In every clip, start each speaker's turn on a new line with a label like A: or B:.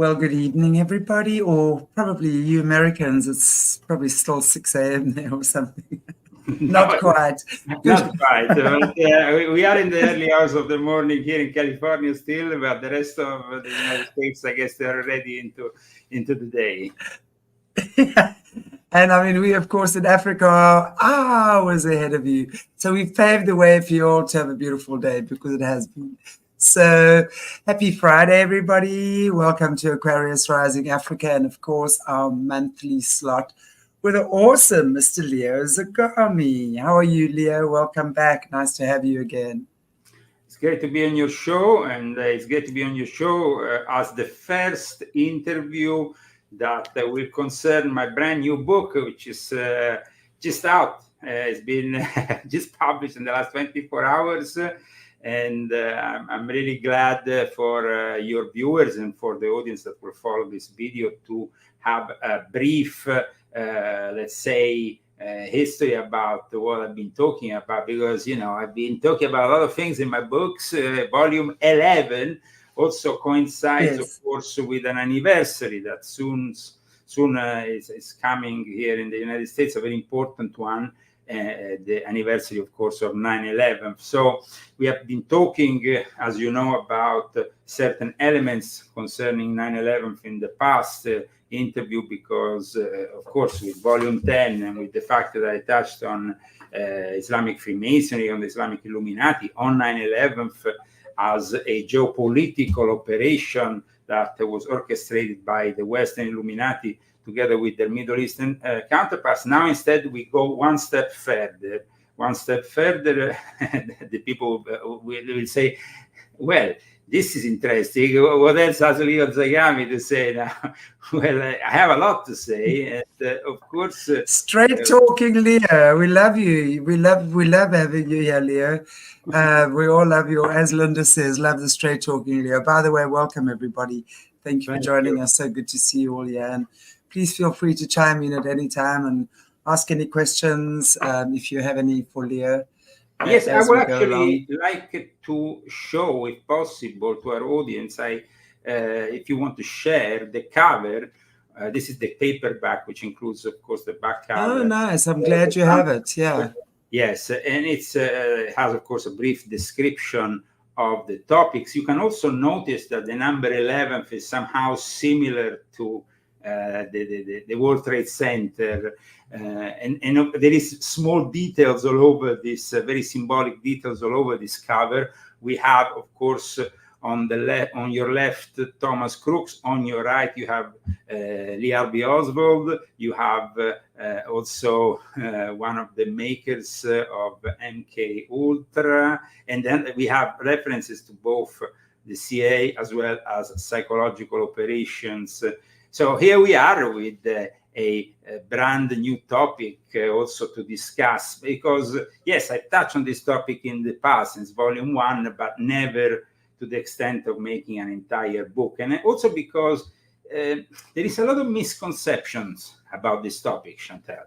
A: Well, good evening, everybody, or probably you Americans, it's probably still 6 a.m. there or something. Not quite.
B: Not quite. But, we are in the early hours of the morning here in California still, but the rest of the United States, I guess they're already into the day.
A: Yeah. And I mean, we, of course, in Africa are hours ahead of you. So we've paved the way for you all to have a beautiful day, because it has been. So happy Friday, everybody. Welcome to Aquarius Rising Africa, and of course, our monthly slot with the awesome Mr. Leo Zagami. How are you, Leo? Welcome back. Nice to have you again.
B: It's great to be on your show, and it's great to be on your show as the first interview that will concern my brand new book, which is just out. It's been just published in the last 24 hours. And I'm really glad for your viewers and for the audience that will follow this video to have a brief, let's say, history about what I've been talking about, because, you know, I've been talking about a lot of things in my books. Volume 11 also coincides, yes, of course, with an anniversary that soon is coming here in the United States, a very important one. The anniversary, of course, of 9/11. So we have been talking, as you know, about certain elements concerning 9/11 in the past interview, because, of course, with Volume 10 and with the fact that I touched on Islamic Freemasonry, on the Islamic Illuminati, on 9/11 as a geopolitical operation that was orchestrated by the Western Illuminati together with their Middle Eastern counterparts. Now, instead, we go one step further. The people will say, well, this is interesting. What else has Leo Zagami to say now? Well, I have a lot to say. And, of course...
A: Straight talking, Leo. We love you. We love having you here, Leo. We all love you. As Linda says, love the straight talking, Leo. By the way, welcome, everybody. Thank you for joining us. So good to see you all here. And please feel free to chime in at any time and ask any questions if you have any for Leo.
B: Yes, I would actually like to show, if possible, to our audience, if you want to share the cover. This is the paperback, which includes, of course, the back cover.
A: Oh, nice. I'm glad you have it. Yeah.
B: Yes, and it has, of course, a brief description of the topics. You can also notice that the number 11 is somehow similar to the World Trade Center, and there is small details all over this, very symbolic details all over this cover. We have, of course, on your left, Thomas Crooks. On your right, you have Lee Harvey Oswald. You have also one of the makers of MK Ultra, and then we have references to both the CIA as well as psychological operations. So here we are with a brand new topic also to discuss, because, yes, I touched on this topic in the past since Volume 1, but never to the extent of making an entire book. And also because there is a lot of misconceptions about this topic, Chantal.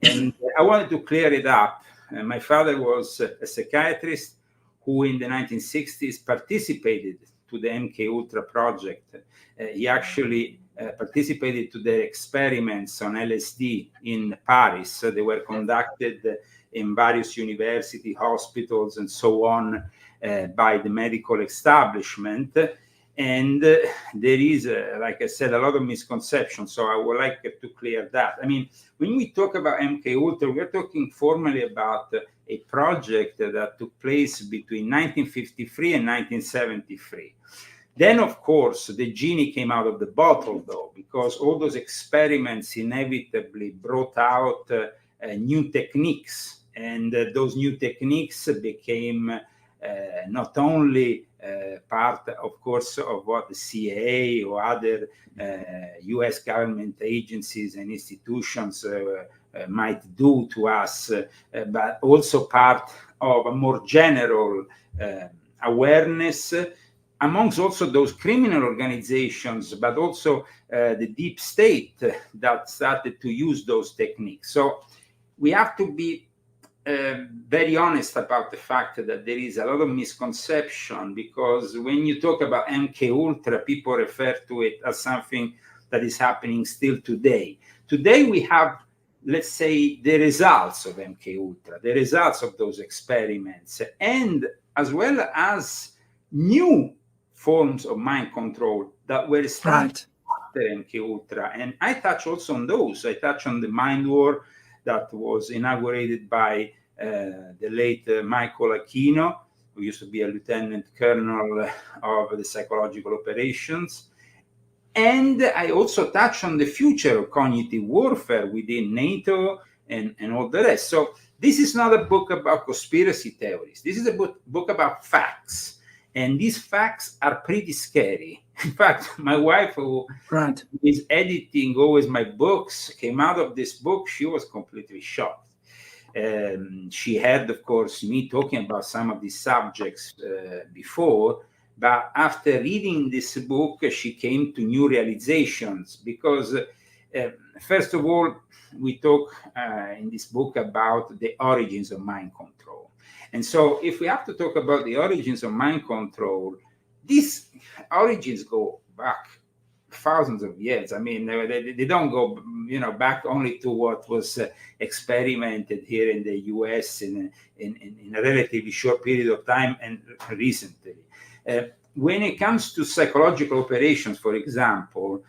B: And I wanted to clear it up. My father was a psychiatrist who in the 1960s participated to the MK Ultra project. He actually participated to their experiments on LSD in Paris. They were conducted in various university, hospitals, and so on by the medical establishment. And there is, like I said, a lot of misconceptions. So I would like to clear that. I mean, when we talk about MK Ultra, we're talking formally about a project that took place between 1953 and 1973. Then, of course, the genie came out of the bottle, though, because all those experiments inevitably brought out new techniques. And those new techniques became not only part, of course, of what the CIA or other US government agencies and institutions might do to us, but also part of a more general awareness amongst also those criminal organizations, but also the deep state that started to use those techniques. So we have to be very honest about the fact that there is a lot of misconception, because when you talk about MK Ultra, people refer to it as something that is happening still today. Today we have, let's say, the results of MK Ultra, the results of those experiments, and as well as new forms of mind control that were started after MK Ultra. And I touch also on those. I touch on the mind war that was inaugurated by the late Michael Aquino, who used to be a lieutenant colonel of the psychological operations. And I also touch on the future of cognitive warfare within NATO and all the rest. So this is not a book about conspiracy theories. This is a book about facts. And these facts are pretty scary. In fact, my wife, who is editing always my books, came out of this book. She was completely shocked. She had, of course, me talking about some of these subjects before. But after reading this book, she came to new realizations, because, first of all, we talk in this book about the origins of mind control. And so if we have to talk about the origins of mind control, these origins go back thousands of years. I mean, they don't go, back only to what was experimented here in the US in a relatively short period of time and recently. When it comes to psychological operations, for example,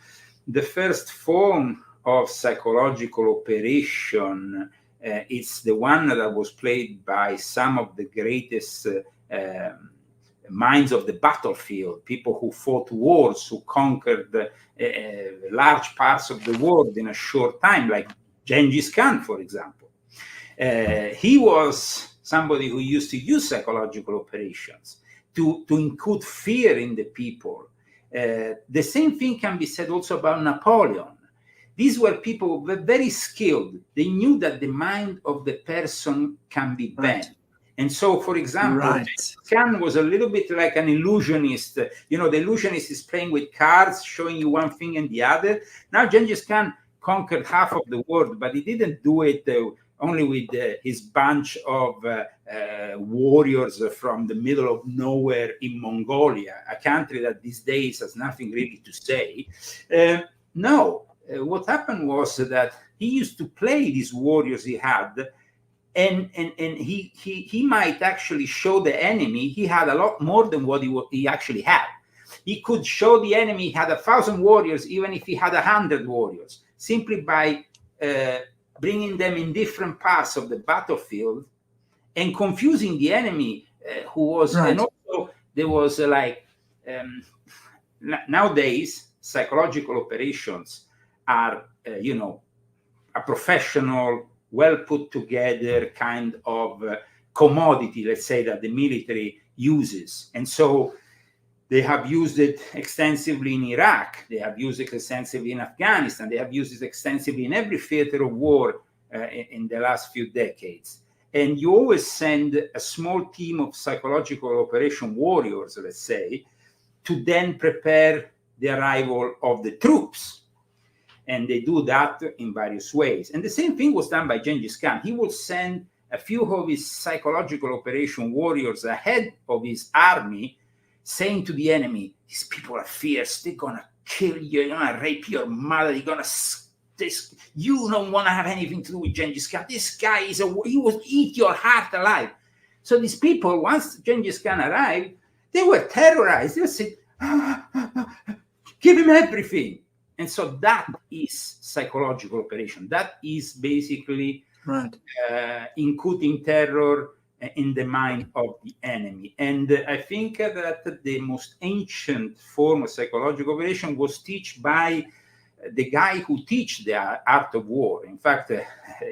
B: the first form of psychological operation is the one that was played by some of the greatest minds of the battlefield, people who fought wars, who conquered large parts of the world in a short time, like Genghis Khan, for example. He was somebody who used to use psychological operations to include fear in the people. The same thing can be said also about Napoleon. These were people who were very skilled. They knew that the mind of the person can be bent. And so, for example, Khan was a little bit like an illusionist. The illusionist is playing with cards, showing you one thing and the other. Now, Genghis Khan conquered half of the world, but he didn't do it only with his bunch of warriors from the middle of nowhere in Mongolia, a country that these days has nothing really to say. No, what happened was that he used to play these warriors he had, and he might actually show the enemy he had a lot more than what he actually had. He could show the enemy he had 1,000 warriors, even if he had 100 warriors, simply by bringing them in different parts of the battlefield and confusing the enemy who was, and also there was nowadays psychological operations are, a professional, well put together kind of commodity, let's say, that the military uses. And so they have used it extensively in Iraq. They have used it extensively in Afghanistan. They have used it extensively in every theater of war in the last few decades. And you always send a small team of psychological operation warriors, let's say, to then prepare the arrival of the troops. And they do that in various ways. And the same thing was done by Genghis Khan. He would send a few of his psychological operation warriors ahead of his army, saying to the enemy, these people are fierce, they're going to kill you, they're going to rape your mother, they're going to... you don't want to have anything to do with Genghis Khan. This guy he will eat your heart alive. So these people, once Genghis Khan arrived, they were terrorized. They said, give him everything. And so that is psychological operation. That is basically including terror in the mind of the enemy. And I think that the most ancient form of psychological operation was taught by the guy who teach the art of war. In fact,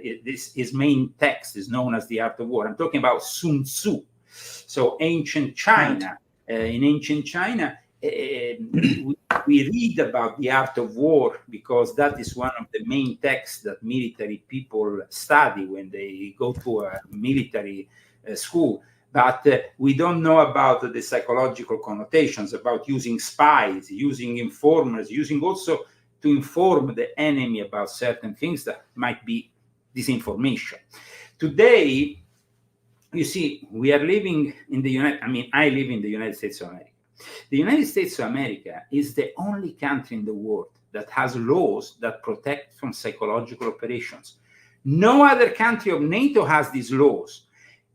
B: his main text is known as the Art of War. I'm talking about Sun Tzu. So ancient China. In ancient China, we read about the art of war because that is one of the main texts that military people study when they go to a military school. But we don't know about the psychological connotations, about using spies, using informers, using also to inform the enemy about certain things that might be disinformation. Today, you see, we are living in the I live in the United States of America. The United States of America is the only country in the world that has laws that protect from psychological operations. No other country of NATO has these laws.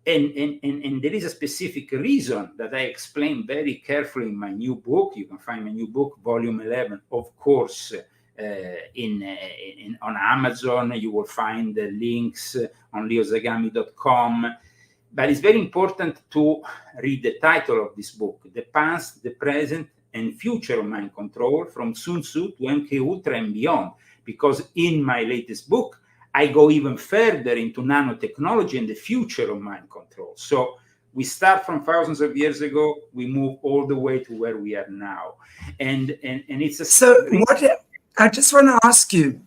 B: And there is a specific reason that I explain very carefully in my new book. You can find my new book, Volume 11, of course, on Amazon. You will find the links on leozagami.com. But it's very important to read the title of this book, The Past, the Present, and Future of Mind Control, from Sun Tzu to MK Ultra and beyond. Because in my latest book, I go even further into nanotechnology and the future of mind control. So we start from thousands of years ago, we move all the way to where we are now. And it's a...
A: So what I just want to ask you,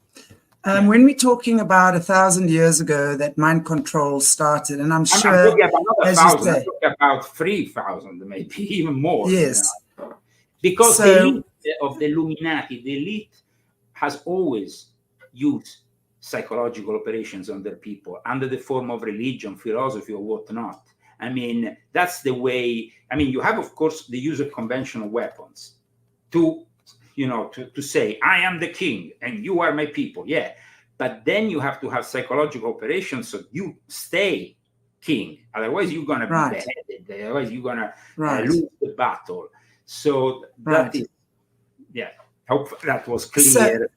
A: when we're talking about 1,000 years ago that mind control started, and I'm sure...
B: I'm talking about not 1,000, I'm talking about 3,000, maybe even more.
A: Yes.
B: You know? Because the elite of the Illuminati, the elite has always used psychological operations on their people under the form of religion, philosophy, or whatnot. I mean, that's the way. I mean, you have, of course, the use of conventional weapons to say, I am the king and you are my people. Yeah. But then you have to have psychological operations so you stay king. Otherwise, you're going to be beheaded. Otherwise, you're going to lose the battle. So that is, yeah, hope that was clear.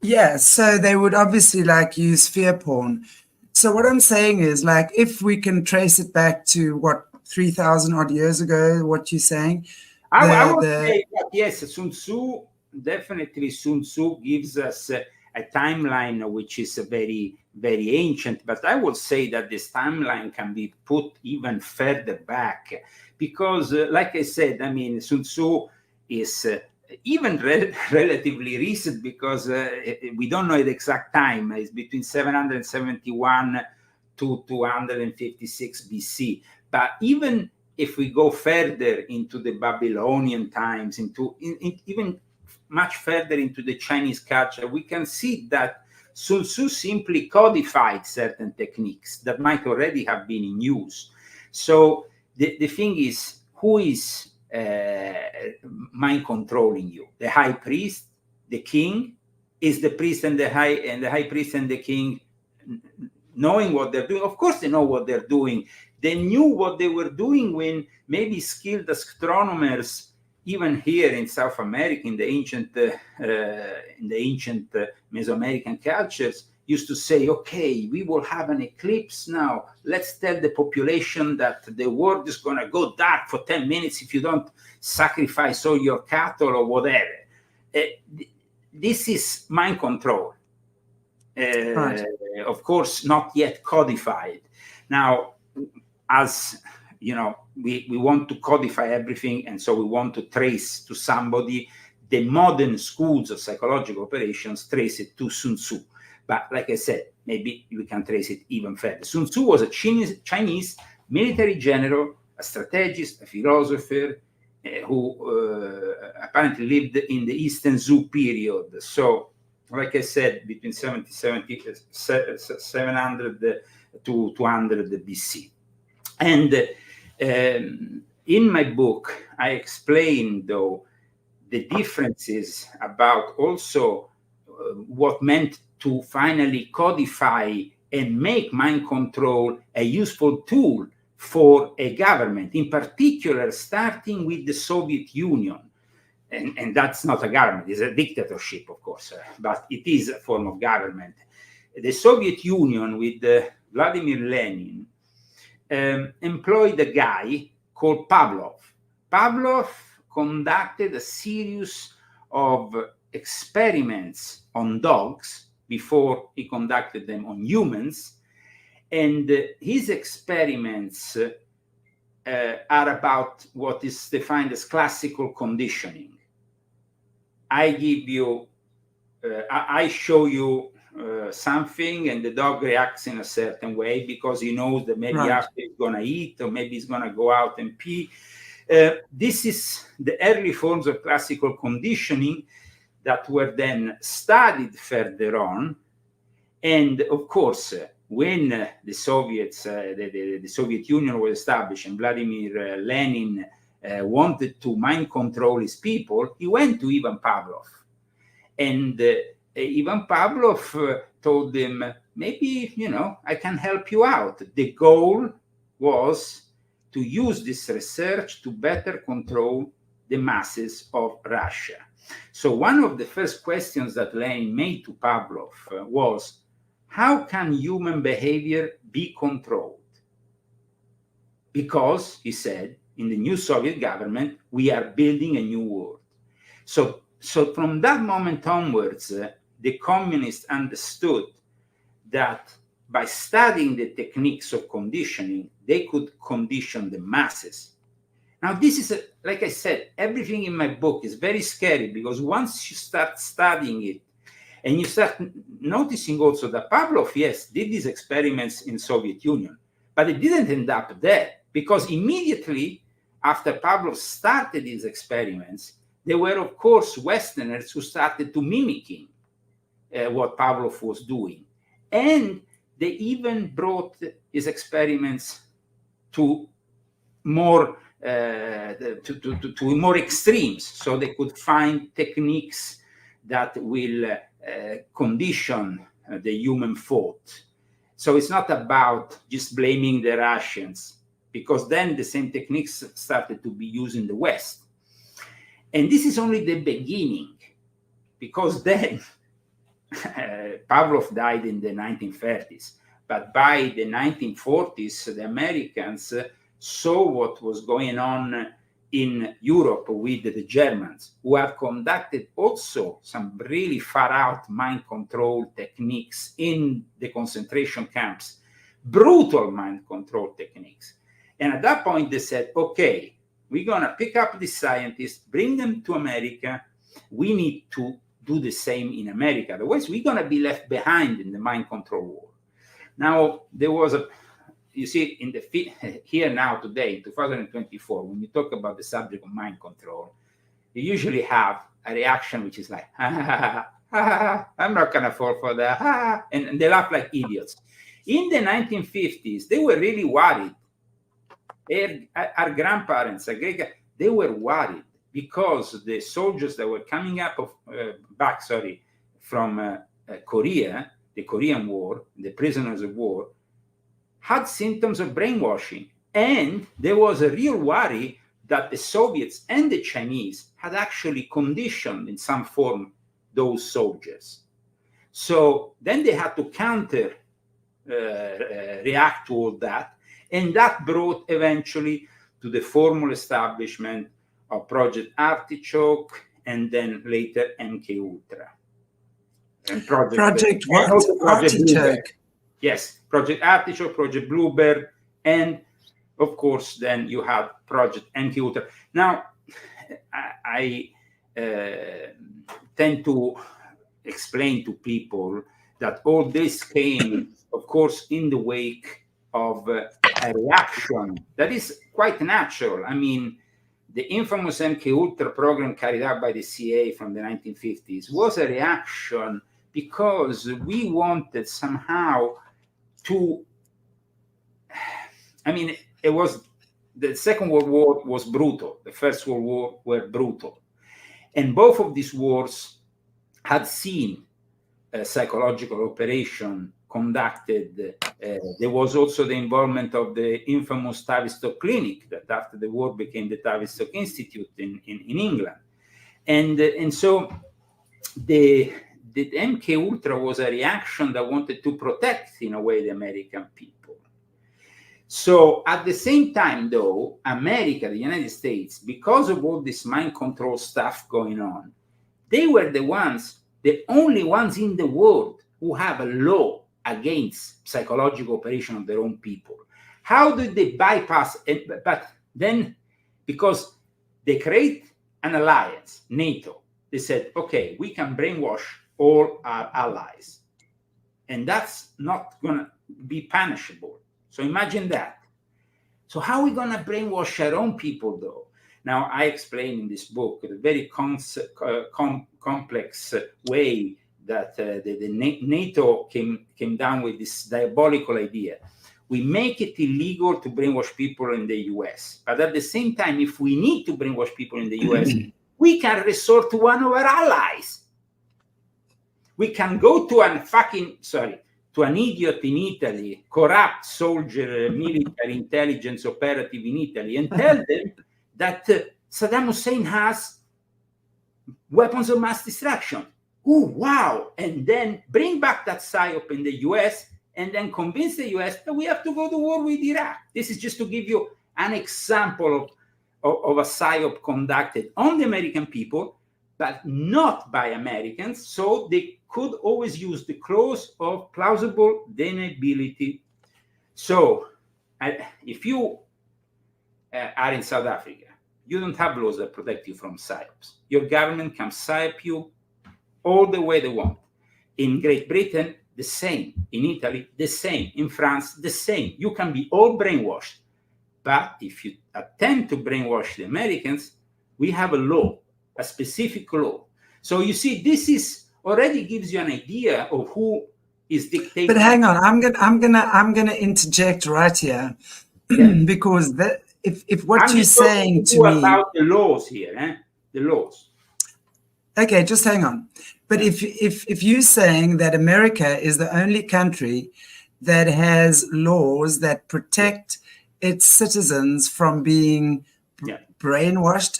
A: Yeah, so they would obviously use fear porn. So what I'm saying is if we can trace it back to what, 3,000 odd years ago, what you're saying?
B: I would say that, yes, Sun Tzu, definitely Sun Tzu gives us a timeline which is very, very ancient. But I would say that this timeline can be put even further back because, like I said, I mean, Sun Tzu is... even relatively recent because we don't know the exact time. It's between 771 to 256 BC. But even if we go further into the Babylonian times, even much further into the Chinese culture, we can see that Sun Tzu simply codified certain techniques that might already have been in use. So the thing is, who is mind controlling you? The high priest, the king? Is the priest and the high priest and the king knowing what they're doing? Of course they know what they're doing. They knew what they were doing when maybe skilled astronomers, even here in South America, in the ancient Mesoamerican cultures, used to say, okay, we will have an eclipse now. Let's tell the population that the world is going to go dark for 10 minutes if you don't sacrifice all your cattle or whatever. This is mind control. Of course, not yet codified. Now, as you know, we want to codify everything, and so we want to trace to somebody. The modern schools of psychological operations trace it to Sun Tzu. But like I said, maybe we can trace it even further. Sun Tzu was a Chinese military general, a strategist, a philosopher, who apparently lived in the Eastern Zhou period. So, like I said, between 700 to 200 BC. And in my book, I explain, though, the differences about also what meant to finally codify and make mind control a useful tool for a government, in particular, starting with the Soviet Union. And that's not a government, it's a dictatorship, of course, but it is a form of government. The Soviet Union, with Vladimir Lenin, employed a guy called Pavlov. Pavlov conducted a series of experiments on dogs before he conducted them on humans. And his experiments are about what is defined as classical conditioning. I give you, I show you something, and the dog reacts in a certain way because he knows that maybe after he's going to eat, or maybe he's going to go out and pee. This is the early forms of classical conditioning that were then studied further on. And of course, when the Soviets, the Soviet Union was established and Vladimir Lenin wanted to mind control his people, he went to Ivan Pavlov. And Ivan Pavlov told him, maybe, I can help you out. The goal was to use this research to better control the masses of Russia. So one of the first questions that Lenin made to Pavlov was, how can human behavior be controlled? Because, he said, in the new Soviet government, we are building a new world. So from that moment onwards, the communists understood that by studying the techniques of conditioning, they could condition the masses. Now, this is, like I said, everything in my book is very scary, because once you start studying it, and you start noticing also that Pavlov, yes, did these experiments in Soviet Union, but it didn't end up there, because immediately after Pavlov started these experiments, there were, of course, Westerners who started to mimicking what Pavlov was doing. And they even brought his experiments to more more extremes, so they could find techniques that will condition the human thought. So it's not about just blaming the Russians, because then the same techniques started to be used in the West. And this is only the beginning, because then Pavlov died in the 1930s, but by the 1940s, the Americans saw what was going on in Europe with the Germans, who have conducted also some really far-out mind control techniques in the concentration camps, brutal mind control techniques. And at that point, they said, okay, we're going to pick up the scientists, bring them to America. We need to do the same in America. Otherwise, we're going to be left behind in the mind control war. Now, there was you see, in the here now today, in 2024, when you talk about the subject of mind control, you usually have a reaction which is like, I'm not going to fall for that, and they laugh like idiots. In the 1950s, they were really worried. Our grandparents, they were worried, because the soldiers that were coming up back from Korea, the Korean War, the prisoners of war, had symptoms of brainwashing. And there was a real worry that the Soviets and the Chinese had actually conditioned in some form those soldiers. So then they had to counter react to all that. And that brought eventually to the formal establishment of Project Artichoke, and then later MK Ultra. And Project
A: Artichoke.
B: Yes, Project Artichoke, Project Bluebird, and of course, then you have Project MK Ultra. Now, I tend to explain to people that all this came, of course, in the wake of a reaction that is quite natural. I mean, the infamous MK Ultra program carried out by the CIA from the 1950s was a reaction because we wanted somehow to, I mean, it was, the Second World War was brutal. The First World War were brutal. And both of these wars had seen a psychological operation conducted. There was also the involvement of the infamous Tavistock Clinic that after the war became the Tavistock Institute in England. And so the MK Ultra was a reaction that wanted to protect, in a way, the American people. So at the same time, though, America, the United States, because of all this mind control stuff going on, they were the only ones in the world who have a law against psychological operation of their own people. How did they bypass it? But then, because they create an alliance, NATO, they said, okay, we can brainwash all our allies. And that's not going to be punishable. So imagine that. So how are we going to brainwash our own people, though? Now, I explain in this book, in a very complex way, that the NATO came down with this diabolical idea. We make it illegal to brainwash people in the US. But at the same time, if we need to brainwash people in the US, we can resort to one of our allies. We can go to to an idiot in Italy, corrupt soldier, military intelligence operative in Italy, and tell them that Saddam Hussein has weapons of mass destruction. Oh, wow. And then bring back that PSYOP in the US and then convince the US that we have to go to war with Iraq. This is just to give you an example of a PSYOP conducted on the American people, but not by Americans. So they could always use the clause of plausible deniability. So if you are in South Africa, you don't have laws that protect you from PSYOPs. Your government can PSYOP you all the way they want. In Great Britain, the same. In Italy, the same. In France, the same. You can be all brainwashed. But if you attempt to brainwash the Americans, we have a law, a specific law. So you see, this is already gives you an idea of who is dictating.
A: But hang on, I'm gonna interject right here, because if what you're saying to me
B: about the laws here, the laws.
A: Okay, just hang on. But if you're saying that America is the only country that has laws that protect its citizens from being brainwashed,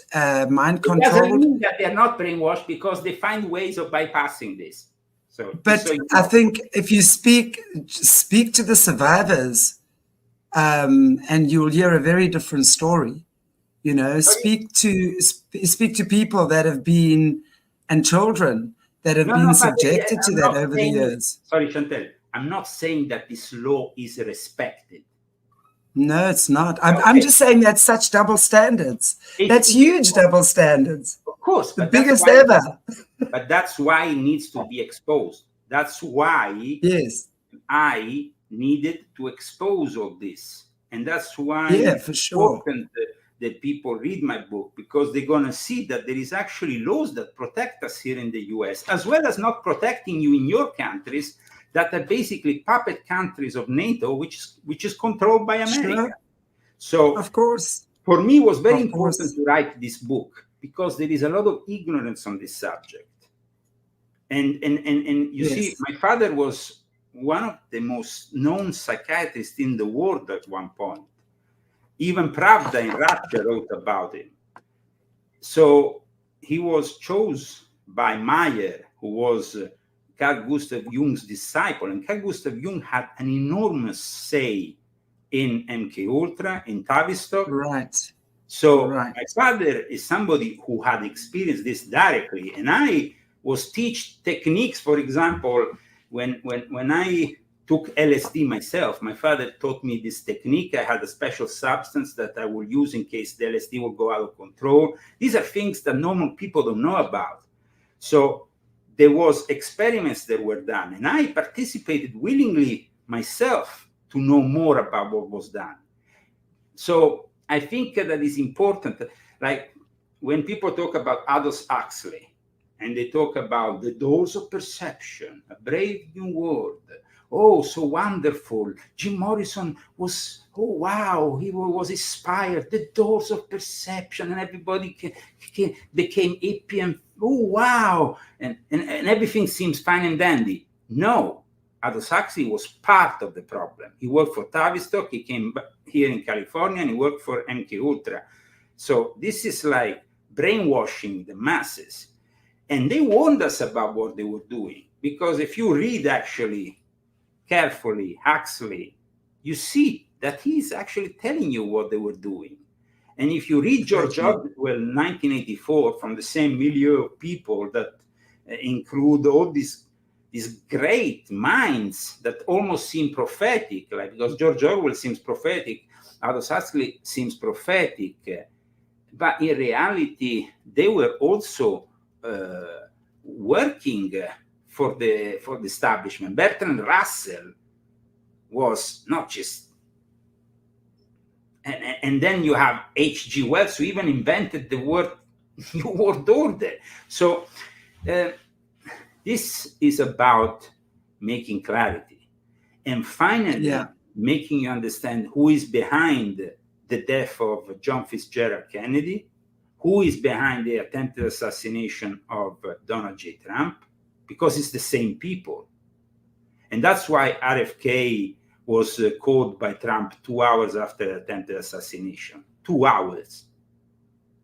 A: mind controlled.
B: It doesn't mean that they're not brainwashed, because they find ways of bypassing this.
A: But I think if you speak to the survivors, and you'll hear a very different story. You know, speak to people that have been, and children that have been subjected to that over the years.
B: Sorry, Chantel, I'm not saying that this law is respected.
A: No, it's not. I'm just saying that's such double standards. That's huge double standards.
B: Of course.
A: The biggest ever.
B: But that's why it needs to be exposed. That's why I needed to expose all this. And that's why
A: for sure.
B: important that people read my book, because they're going to see that there is actually laws that protect us here in the US, as well as not protecting you in your countries that are basically puppet countries of NATO, which is controlled by America.
A: Sure.
B: So,
A: of course,
B: for me, it was very important to write this book, because there is a lot of ignorance on this subject. And you see, my father was one of the most known psychiatrists in the world at one point. Even Pravda in Russia wrote about him. So he was chosen by Meyer, who was Carl Gustav Jung's disciple, and Carl Gustav Jung had an enormous say in MK Ultra, in Tavistock.
A: Right.
B: So my father is somebody who had experienced this directly, and I was teach techniques. For example, when I took LSD myself, my father taught me this technique. I had a special substance that I would use in case the LSD will go out of control. These are things that normal people don't know about. So there was experiments that were done, and I participated willingly myself to know more about what was done. So I think that is important. Like when people talk about Aldous Huxley, and they talk about the doors of perception, a brave new world. Oh, so wonderful. Jim Morrison was, oh, wow, he was inspired. The doors of perception, and everybody became hippie, and oh, wow. And everything seems fine and dandy. No, Aldous Huxley was part of the problem. He worked for Tavistock, he came here in California, and he worked for MK Ultra. So this is like brainwashing the masses. And they warned us about what they were doing. Because if you read actually carefully Huxley, you see that he's actually telling you what they were doing. And if you read George Orwell, 1984, from the same milieu of people that include all these great minds that almost seem prophetic, like, because George Orwell seems prophetic, Aldous Huxley seems prophetic, but in reality, they were also working for the establishment. Bertrand Russell was not just, and then you have H.G. Wells, who even invented the word New World Order. So This is about making clarity and finally making you understand who is behind the death of John Fitzgerald Kennedy, who is behind the attempted assassination of Donald J. Trump, because it's the same people. And that's why RFK was called by Trump 2 hours after the attempted assassination. 2 hours.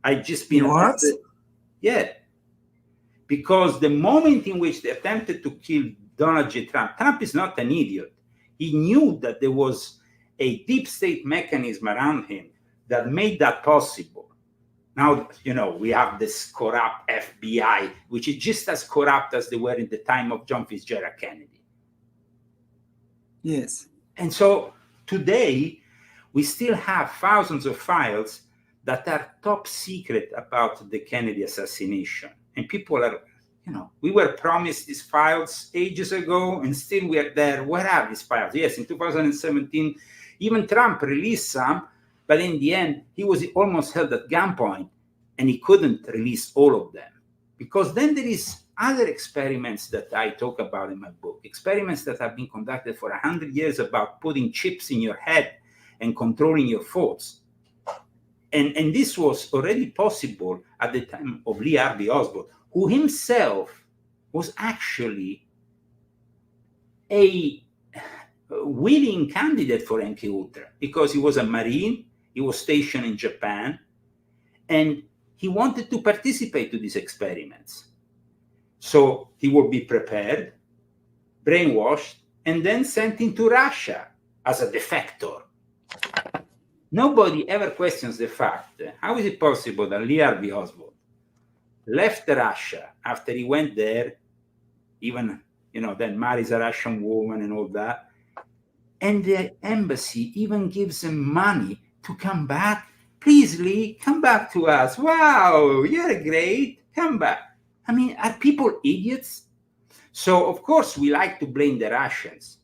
B: I just been arrested. Yeah. Because the moment in which they attempted to kill Donald J. Trump, Trump is not an idiot. He knew that there was a deep state mechanism around him that made that possible. Now, you know, we have this corrupt FBI, which is just as corrupt as they were in the time of John Fitzgerald Kennedy.
A: Yes.
B: And so today, we still have thousands of files that are top secret about the Kennedy assassination. And people are, you know, we were promised these files ages ago, and still we are there. Where are these files? Yes, in 2017, even Trump released some, but in the end, he was almost held at gunpoint, and he couldn't release all of them. Because then there is other experiments that I talk about in my book, experiments that have been conducted for 100 years about putting chips in your head and controlling your thoughts. And this was already possible at the time of Lee Harvey Oswald, who himself was actually a willing candidate for MKUltra because he was a Marine, he was stationed in Japan, and he wanted to participate to these experiments. So he would be prepared, brainwashed, and then sent into Russia as a defector. Nobody ever questions the fact, how is it possible that Lee Harvey Oswald left Russia after he went there, even, you know, then marries a Russian woman and all that, and the embassy even gives him money to come back? Please, Lee, come back to us. Wow, you're great. Come back. I mean, are people idiots? So, of course, we like to blame the Russians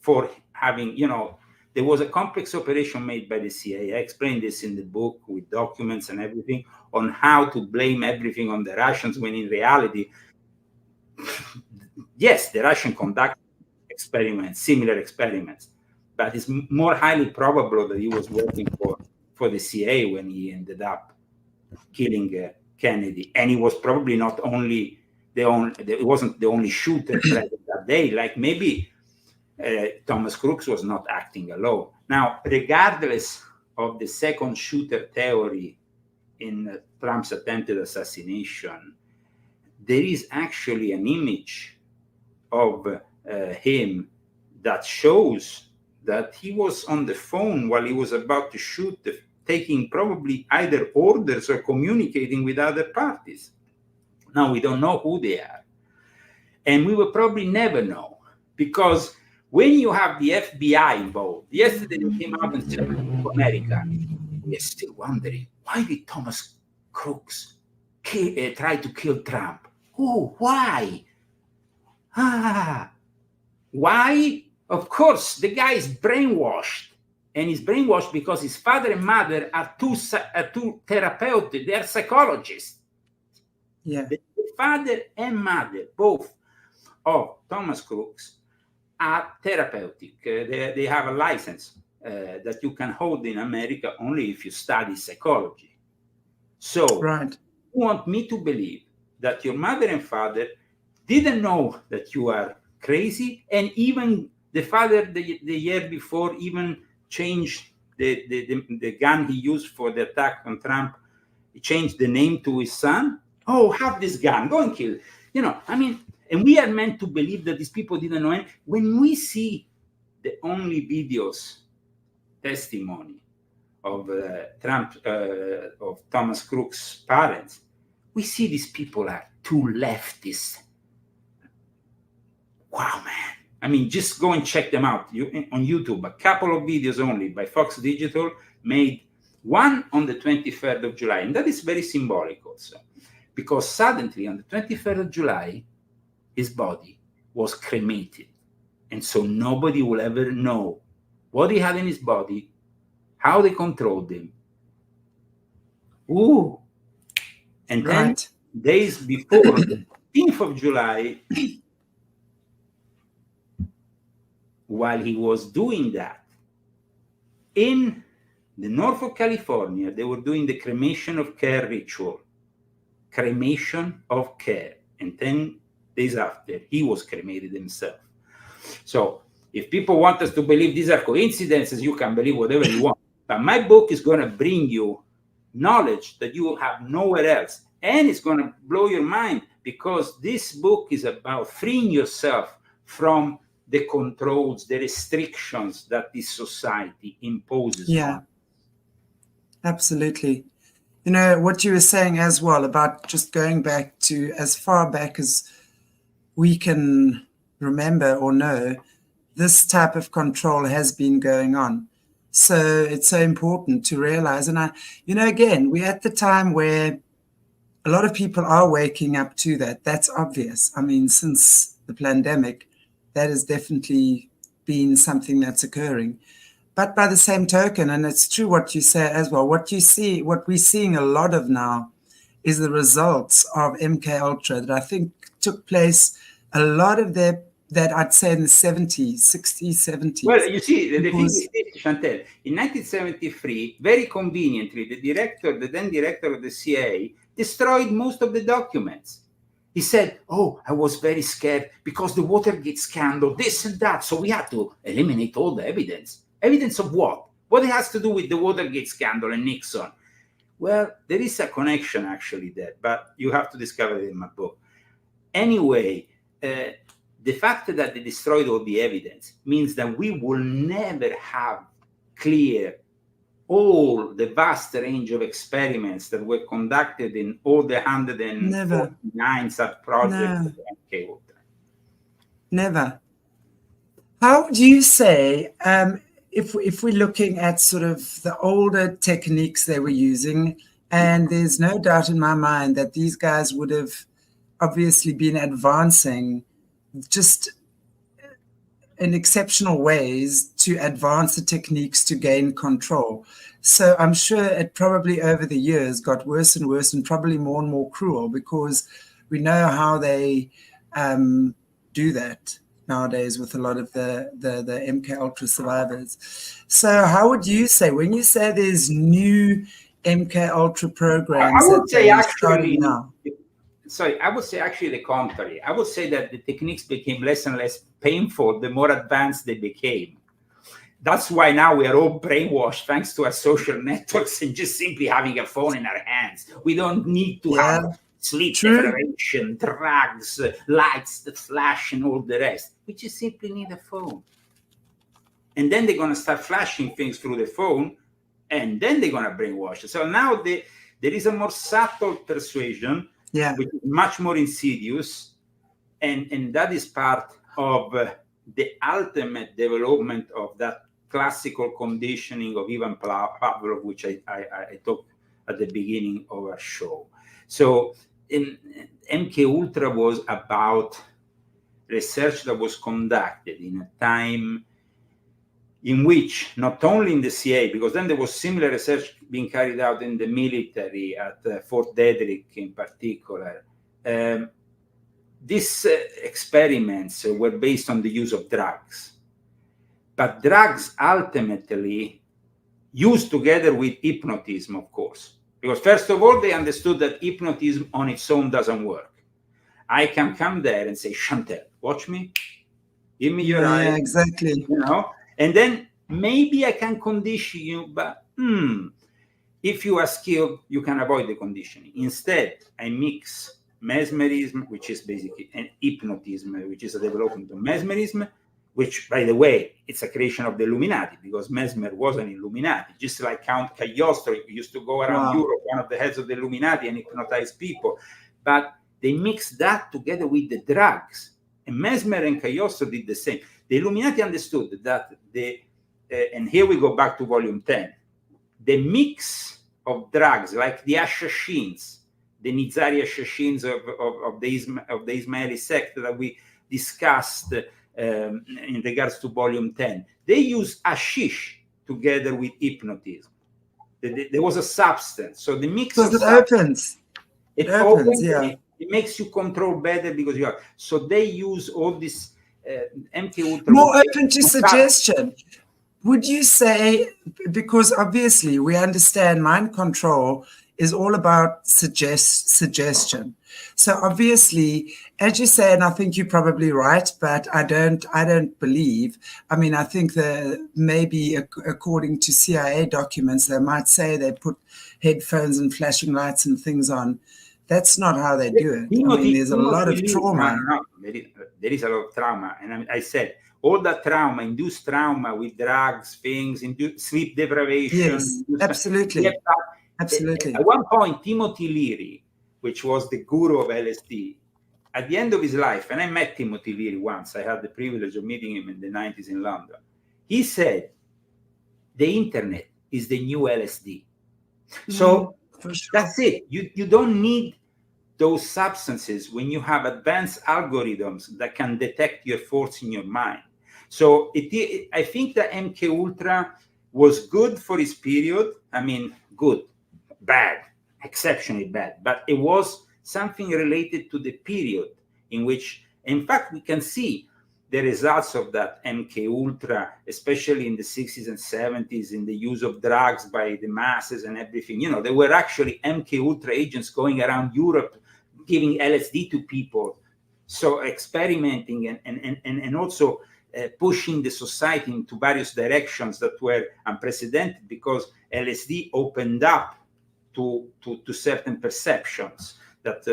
B: for having, you know, there was a complex operation made by the CIA. I explained this in the book with documents and everything on how to blame everything on the Russians when in reality, yes, the Russians conducted experiments, similar experiments, but it's more highly probable that he was working for the CIA when he ended up killing Kennedy. And he was probably not only it wasn't the only shooter present that day, like maybe Thomas Crooks was not acting alone. Now, regardless of the second shooter theory in Trump's attempted assassination, there is actually an image of him that shows that he was on the phone while he was about to shoot, taking probably either orders or communicating with other parties. Now, we don't know who they are. And we will probably never know, because when you have the FBI involved, yesterday they came out and said to America, we are still wondering, why did Thomas Crooks try to kill Trump? Oh, why? Why? Of course, the guy is brainwashed. And he's brainwashed because his father and mother are two therapeutics. They are psychologists.
A: Yeah.
B: The father and mother, both of Thomas Crooks, are therapeutic. They have a license that you can hold in America only if you study psychology. So you want me to believe that your mother and father didn't know that you are crazy, and even the father the year before even changed the gun he used for the attack on Trump. He changed the name to his son. Oh, have this gun, go and kill. You know, I mean, and we are meant to believe that these people didn't know it. When we see the only videos, testimony of Trump, of Thomas Crooks' parents, we see these people are too leftist. Wow, man. I mean, just go and check them out on YouTube. A couple of videos only by Fox Digital, made one on the 23rd of July. And that is very symbolic also, because suddenly on the 23rd of July, his body was cremated. And so nobody will ever know what he had in his body, how they controlled him. Ooh. And then days before, 15th of July, while he was doing that, in the north of California, they were doing the cremation of care ritual. Cremation of care. And 10 days after, he was cremated himself. So if people want us to believe these are coincidences, you can believe whatever you want. But my book is going to bring you knowledge that you will have nowhere else. And it's going to blow your mind, because this book is about freeing yourself from the controls, the restrictions that this society imposes on us.
A: Absolutely. You know, what you were saying as well about just going back to as far back as we can remember or know, this type of control has been going on. So it's so important to realize. And you know, again, we're at the time where a lot of people are waking up to that. That's obvious. I mean, since the pandemic, that has definitely been something that's occurring. But by the same token, and it's true what you say as well, what we're seeing a lot of now is the results of MK Ultra that I think took place a lot of that I'd say in the 70s, 60s, 70s.
B: Well, you see, the thing is this, Chantel, in 1973, very conveniently, the then director of the CIA, destroyed most of the documents. He said, oh, I was very scared because the Watergate scandal, this and that, so we had to eliminate all the evidence. Evidence of what? What it has to do with the Watergate scandal and Nixon? Well, there is a connection actually there, but you have to discover it in my book. Anyway, the fact that they destroyed all the evidence means that we will never have clear all the vast range of experiments that were conducted in all the 149 sub-projects of MK Ultra.
A: Never. How would you say, if we're looking at sort of the older techniques they were using, and there's no doubt in my mind that these guys would have obviously been advancing just in exceptional ways to advance the techniques to gain control. So I'm sure it probably over the years got worse and worse and probably more and more cruel, because we know how they do that nowadays with a lot of the MK Ultra survivors. So how would you say, when you say there's new MK Ultra programs
B: I would say
A: actually now?
B: Sorry, I would say actually the contrary. I would say that the techniques became less and less painful the more advanced they became. That's why now we are all brainwashed thanks to our social networks and just simply having a phone in our hands. We don't need to have sleep deprivation, drugs, lights that flash and all the rest. We just simply need a phone. And then they're going to start flashing things through the phone, and then they're going to brainwash us. So now there is a more subtle persuasion, which is much more insidious, and that is part of the ultimate development of that classical conditioning of Ivan Pavlov, which I talked at the beginning of our show. So MK Ultra was about research that was conducted in a time in which, not only in the CIA, because then there was similar research being carried out in the military at Fort Detrick in particular, these experiments were based on the use of drugs. But drugs ultimately used together with hypnotism, of course. Because first of all, they understood that hypnotism on its own doesn't work. I can come there and say, Chantel, watch me, give me your eye.
A: Exactly.
B: You know, and then maybe I can condition you, but if you are skilled, you can avoid the conditioning. Instead, I mix mesmerism, which is basically an hypnotism, which is a development of mesmerism, which, by the way, it's a creation of the Illuminati, because Mesmer was an Illuminati, just like Count Cagliostro used to go around Europe, one of the heads of the Illuminati, and hypnotize people. But they mixed that together with the drugs. And Mesmer and Cagliostro did the same. The Illuminati understood that and here we go back to volume 10, the mix of drugs, like the assassins, the Nizari assassins of the Ismaili sect that we discussed in regards to volume 10, they use hashish together with hypnotism. There was a substance. So the mix
A: it opens.
B: It opens, It makes you control better because you are. So they use all this MK Ultra.
A: More open to suggestion. Would you say, because obviously we understand mind control is all about suggestion. So obviously, as you say, and I think you're probably right, but I don't believe. I mean, I think that maybe according to CIA documents, they might say they put headphones and flashing lights and things on. That's not how they do it. I mean, there's a lot of trauma.
B: No, there is a lot of trauma. And I said, all that trauma, induced trauma with drugs, things, induced sleep deprivation.
A: Yes, absolutely. Absolutely.
B: At one point, Timothy Leary, which was the guru of LSD, at the end of his life, and I met Timothy Leary once, I had the privilege of meeting him in the 90s in London. He said, the internet is the new LSD. So
A: sure.
B: That's it. You don't need those substances when you have advanced algorithms that can detect your thoughts in your mind. So I think that MK Ultra was good for its period. I mean, good, bad, exceptionally bad, but it was something related to the period in which, in fact, we can see the results of that MK Ultra, especially in the 60s and 70s, in the use of drugs by the masses and everything. You know, there were actually MK Ultra agents going around Europe giving LSD to people, so experimenting and also pushing the society into various directions that were unprecedented because LSD opened up to certain perceptions that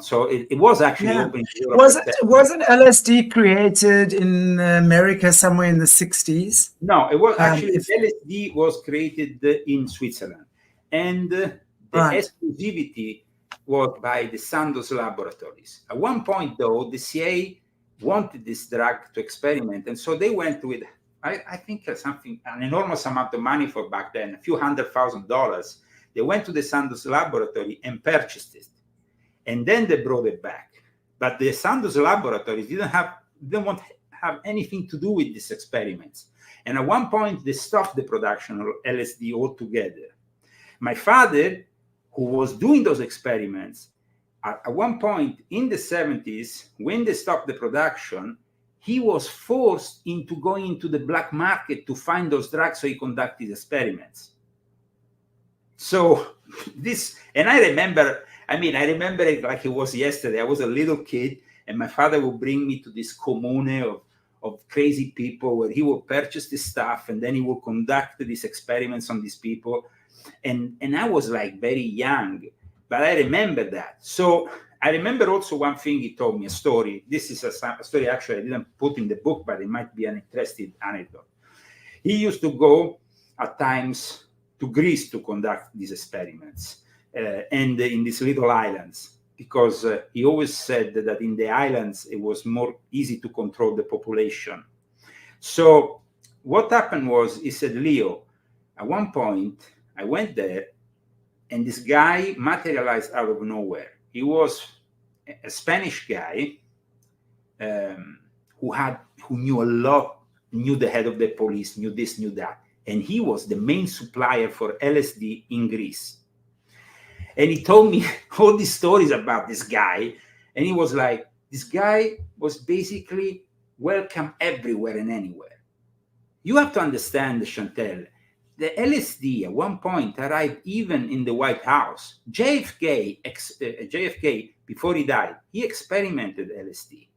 B: so it was actually open to Europe.
A: Wasn't LSD created in America somewhere in the 60s?
B: No, it was actually LSD was created in Switzerland, and the exclusivity was by the Sandoz laboratories. At one point, though, the CIA wanted this drug to experiment, and so they went with I think an enormous amount of money for back then, a few $100,000. They went to the Sandoz laboratory and purchased it. And then they brought it back. But the Sandoz laboratories didn't want to have anything to do with these experiments. And at one point, they stopped the production of LSD altogether. My father, who was doing those experiments, at one point in the 70s, when they stopped the production, he was forced into going into the black market to find those drugs so he conducted experiments. So this, and I remember it like it was yesterday. I was a little kid, and my father would bring me to this commune of crazy people where he would purchase this stuff, and then he would conduct these experiments on these people. And I was like very young, but I remember that. So I remember also one thing he told me, a story. This is a story actually I didn't put in the book, but it might be an interesting anecdote. He used to go at times to Greece to conduct these experiments. And in these little islands, because he always said that in the islands it was more easy to control the population. So what happened was, he said, Leo, at one point I went there and this guy materialized out of nowhere. He was a Spanish guy who knew a lot, knew the head of the police, knew this, knew that. And he was the main supplier for LSD in Greece. And he told me all these stories about this guy. And he was like, this guy was basically welcome everywhere and anywhere. You have to understand, Chantel, the LSD at one point arrived even in the White House. JFK, before he died, he experimented LSD.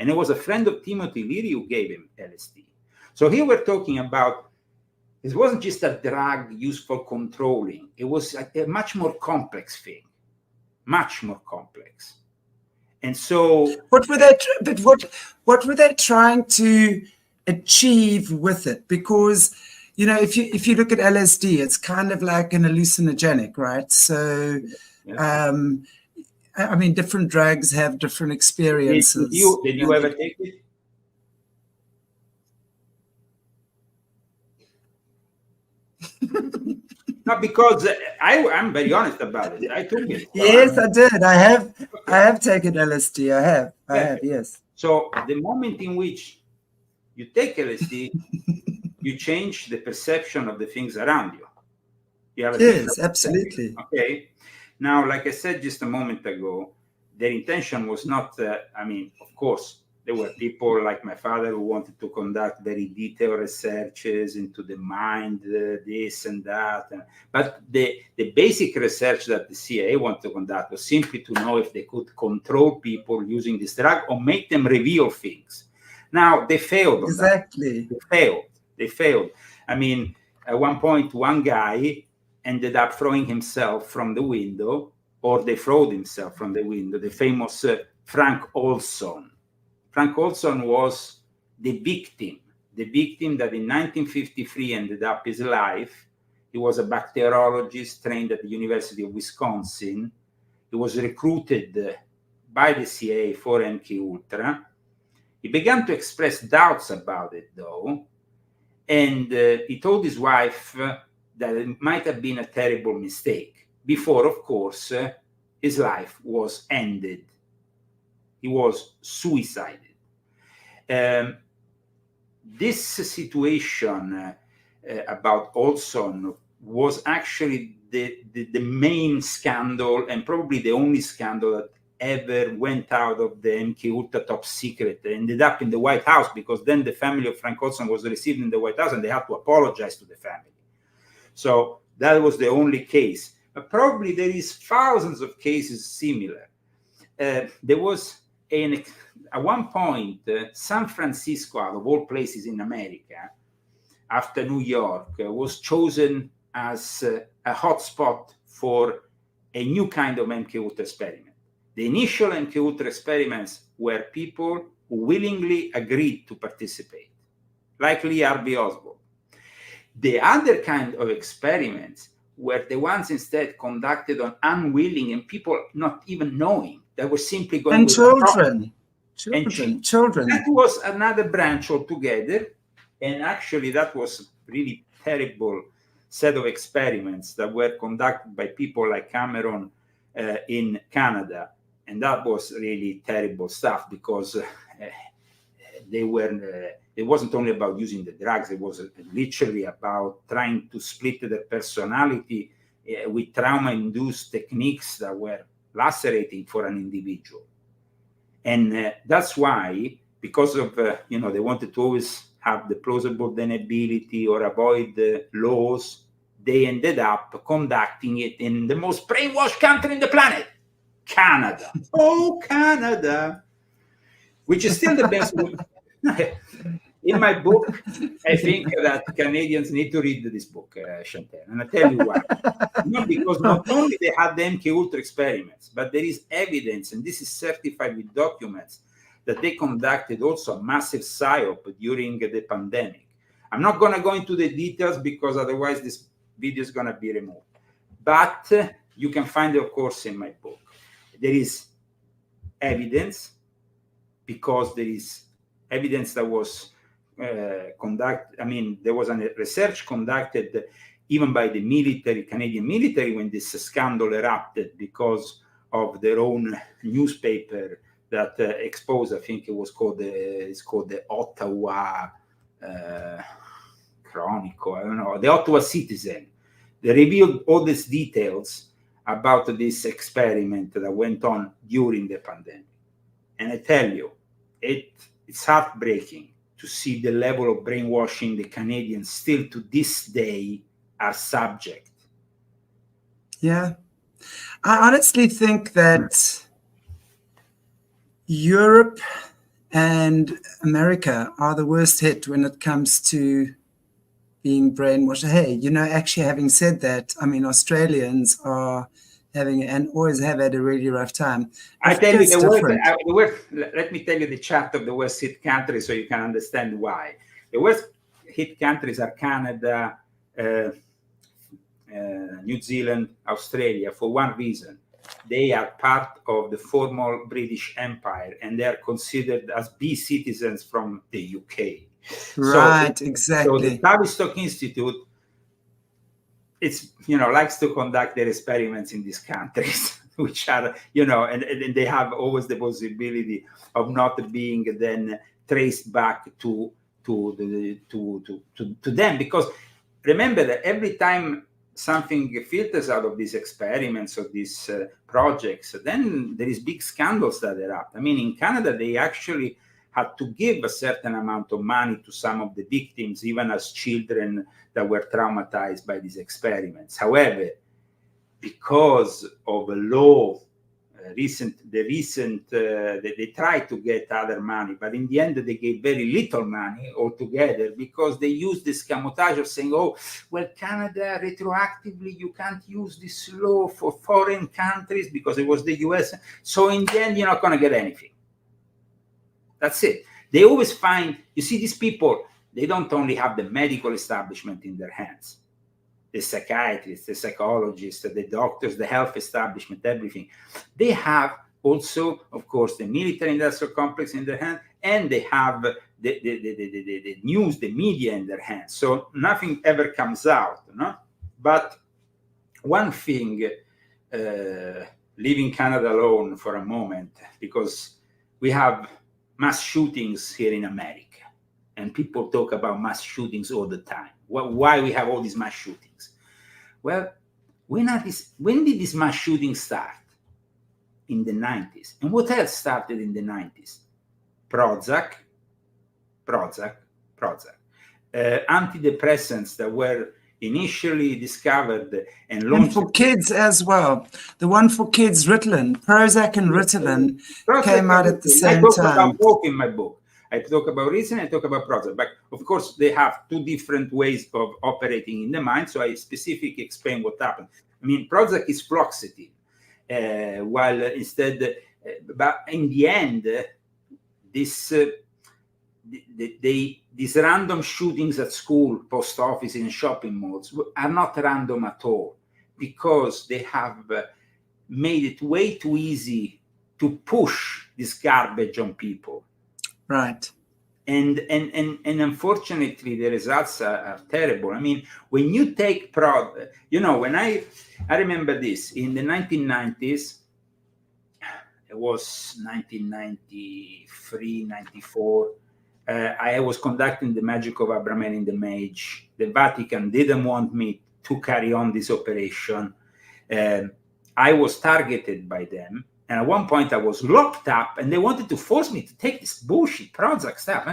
B: And it was a friend of Timothy Leary who gave him LSD. So here we're talking about, it wasn't just a drug used for controlling. It was a much more complex thing, much more complex. And so,
A: what were they trying to achieve with it? Because if you look at LSD, it's kind of like an hallucinogenic, right? So, I mean, different drugs have different experiences.
B: Did you ever take it? No, because I'm very honest about it. I took it.
A: Yes, I did. I have taken LSD. I have, yes.
B: So the moment in which you take LSD, you change the perception of the things around you. You have
A: yes, absolutely.
B: Okay. Now, like I said just a moment ago, their intention was not, I mean, of course, there were people like my father who wanted to conduct very detailed researches into the mind, this and that. But the basic research that the CIA wanted to conduct was simply to know if they could control people using this drug or make them reveal things. Now, they failed on
A: exactly.
B: that. They failed. I mean, at one point, one guy ended up throwing himself from the window, or they throwed himself from the window, the famous Frank Olson. Frank Olson was the victim that in 1953 ended up his life. He was a bacteriologist trained at the University of Wisconsin. He was recruited by the CIA for MKUltra. He began to express doubts about it, though, and he told his wife that it might have been a terrible mistake before, of course, his life was ended. He was suicided. This situation about Olson was actually the main scandal, and probably the only scandal that ever went out of the MKUltra top secret, ended up in the White House, because then the family of Frank Olson was received in the White House and they had to apologize to the family. So that was the only case. But probably there is thousands of cases similar. There was at one point, San Francisco, out of all places in America, after New York, was chosen as a hotspot for a new kind of MKUltra experiment. The initial MKUltra experiments were people who willingly agreed to participate, like Lee Harvey Oswald. The other kind of experiments were the ones instead conducted on unwilling and people not even knowing. They were simply going
A: and
B: with
A: children.
B: That was another branch altogether. And actually, that was really terrible set of experiments that were conducted by people like Cameron in Canada. And that was really terrible stuff, because it wasn't only about using the drugs, it was literally about trying to split their personality with trauma-induced techniques that were lacerating for an individual. And that's why, because of, they wanted to always have the plausible deniability or avoid the laws, they ended up conducting it in the most brainwashed country in the planet, Canada. Oh, Canada, which is still the best. In my book, I think that Canadians need to read this book, Chantal, and I'll tell you why. Because not only they had the MKUltra experiments, but there is evidence, and this is certified with documents, that they conducted also a massive psyop during the pandemic. I'm not going to go into the details because otherwise this video is going to be removed. But you can find it, of course, in my book. There is evidence, because there is evidence that was conducted. I mean, there was a research conducted even by the military, Canadian military, when this scandal erupted because of their own newspaper that exposed, I think it was called the Ottawa Chronicle, I don't know, the Ottawa Citizen. They revealed all these details about this experiment that went on during the pandemic. And I tell you, it's heartbreaking to see the level of brainwashing the Canadians still to this day are subject.
A: Yeah. I honestly think that Europe and America are the worst hit when it comes to being brainwashed. Hey, actually having said that, I mean, Australians are having and always have had a really rough time.
B: I tell you the worst, let me tell you the chart of the worst hit countries so you can understand why. The worst hit countries are Canada, New Zealand, Australia, for one reason. They are part of the former British Empire and they are considered as B citizens from the UK.
A: Right, exactly.
B: So the Tavistock Institute, likes to conduct their experiments in these countries, which are, and they have always the possibility of not being then traced back to them. Because remember that every time something filters out of these experiments or these projects, then there is big scandals that erupt. I mean, in Canada, they actually had to give a certain amount of money to some of the victims, even as children that were traumatized by these experiments. However, because of a law, they tried to get other money, but in the end they gave very little money altogether, because they used this camouflage of saying, oh, well, Canada retroactively, you can't use this law for foreign countries because it was the US. So in the end, you're not going to get anything. That's it. They always find, you see, these people, they don't only have the medical establishment in their hands, the psychiatrists, the psychologists, the doctors, the health establishment, everything. They have also, of course, the military industrial complex in their hand, and they have the news, the media in their hands. So nothing ever comes out, no? But one thing, leaving Canada alone for a moment, because we have mass shootings here in America, and people talk about mass shootings all the time. Why we have all these mass shootings? Well, when did this mass shooting start? In the 90s. And what else started in the 90s? Prozac. Antidepressants that were initially discovered and launched.
A: And for kids as well. The one for kids, Ritalin, Prozac and Ritalin came out at the same time.
B: I talk about both in my book. I talk about reason, I talk about Prozac. But of course, they have two different ways of operating in the mind. So I specifically explain what happened. I mean, Prozac is fluoxetine, while instead, but in the end, these random shootings at school, post office, in shopping malls are not random at all, because they have made it way too easy to push this garbage on people.
A: Right.
B: And unfortunately, the results are terrible. I mean, when you take when I remember this in the 1990s, it was 1993, 94. I was conducting the Magic of Abramelin in the Mage. The Vatican didn't want me to carry on this operation. I was targeted by them. And at one point I was locked up, and they wanted to force me to take this bullshit Prozac stuff.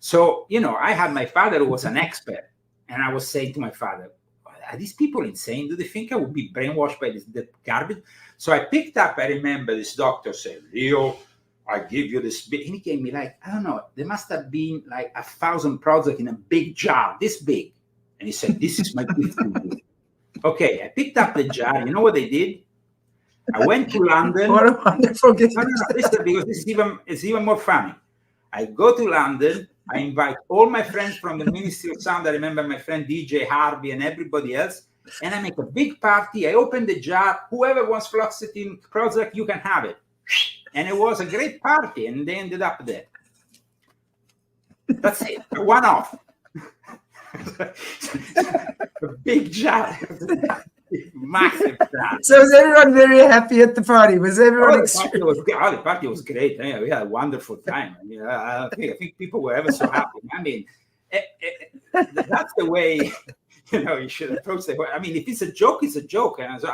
B: So, I had my father who was an expert, and I was saying to my father, are these people insane? Do they think I would be brainwashed by the garbage? So I picked up, I remember this doctor said, Leo, I give you this big, and he gave me like, I don't know, there must have been like 1,000 Prozac in a big jar, this big. And he said, this is my gift to you. Okay, I picked up the jar. You know what they did? I went to London.
A: What a wonderful gift.
B: Listen, because it's even more funny. I go to London. I invite all my friends from the Ministry of Sound. I remember my friend DJ Harvey and everybody else. And I make a big party. I open the jar. Whoever wants fluoxetine Prozac, you can have it. And it was a great party. And they ended up there. That's it. A one-off. A big jar. Massive jar.
A: So was everyone very happy at the party? Was everyone
B: the party was great. We had a wonderful time. I think people were ever so happy. I mean, that's the way you should approach it. I mean, if it's a joke, it's a joke. And so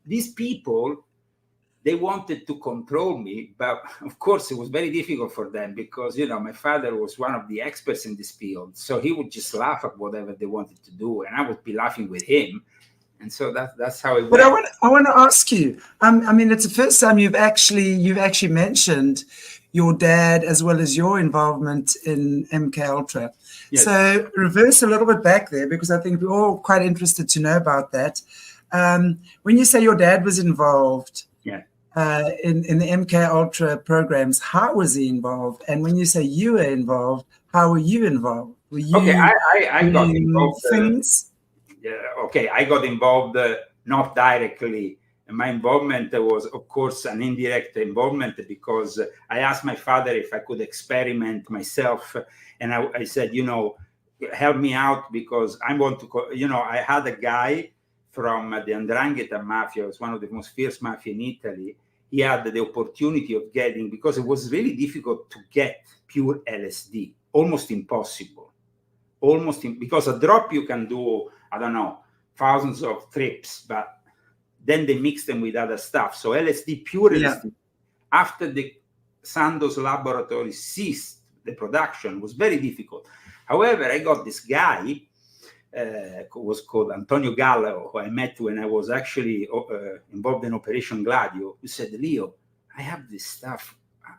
B: these people, they wanted to control me, but of course it was very difficult for them because, my father was one of the experts in this field. So he would just laugh at whatever they wanted to do, and I would be laughing with him. And so that's how it went.
A: But I want to ask you, I mean, it's the first time you've actually mentioned your dad as well as your involvement in MK Ultra. Yes. So reverse a little bit back there, because I think we're all quite interested to know about that. When you say your dad was involved, in the MK Ultra programs, how was he involved? And when you say you were involved, how were you involved? Were you
B: I got involved.
A: Things?
B: I got involved not directly. My involvement was, of course, an indirect involvement, because I asked my father if I could experiment myself, and I said, help me out, because I want to. I had a guy from the 'Ndrangheta mafia. It was one of the most fierce mafia in Italy. He had the opportunity of getting, because it was really difficult to get pure LSD, almost impossible. Because a drop you can do I don't know, thousands of trips, but then they mix them with other stuff. So LSD, pure LSD, after the Sandoz laboratory ceased the production, was very difficult. However, I got this guy who was called Antonio Gallo, who I met when I was actually involved in Operation Gladio, who said, Leo, I have this stuff.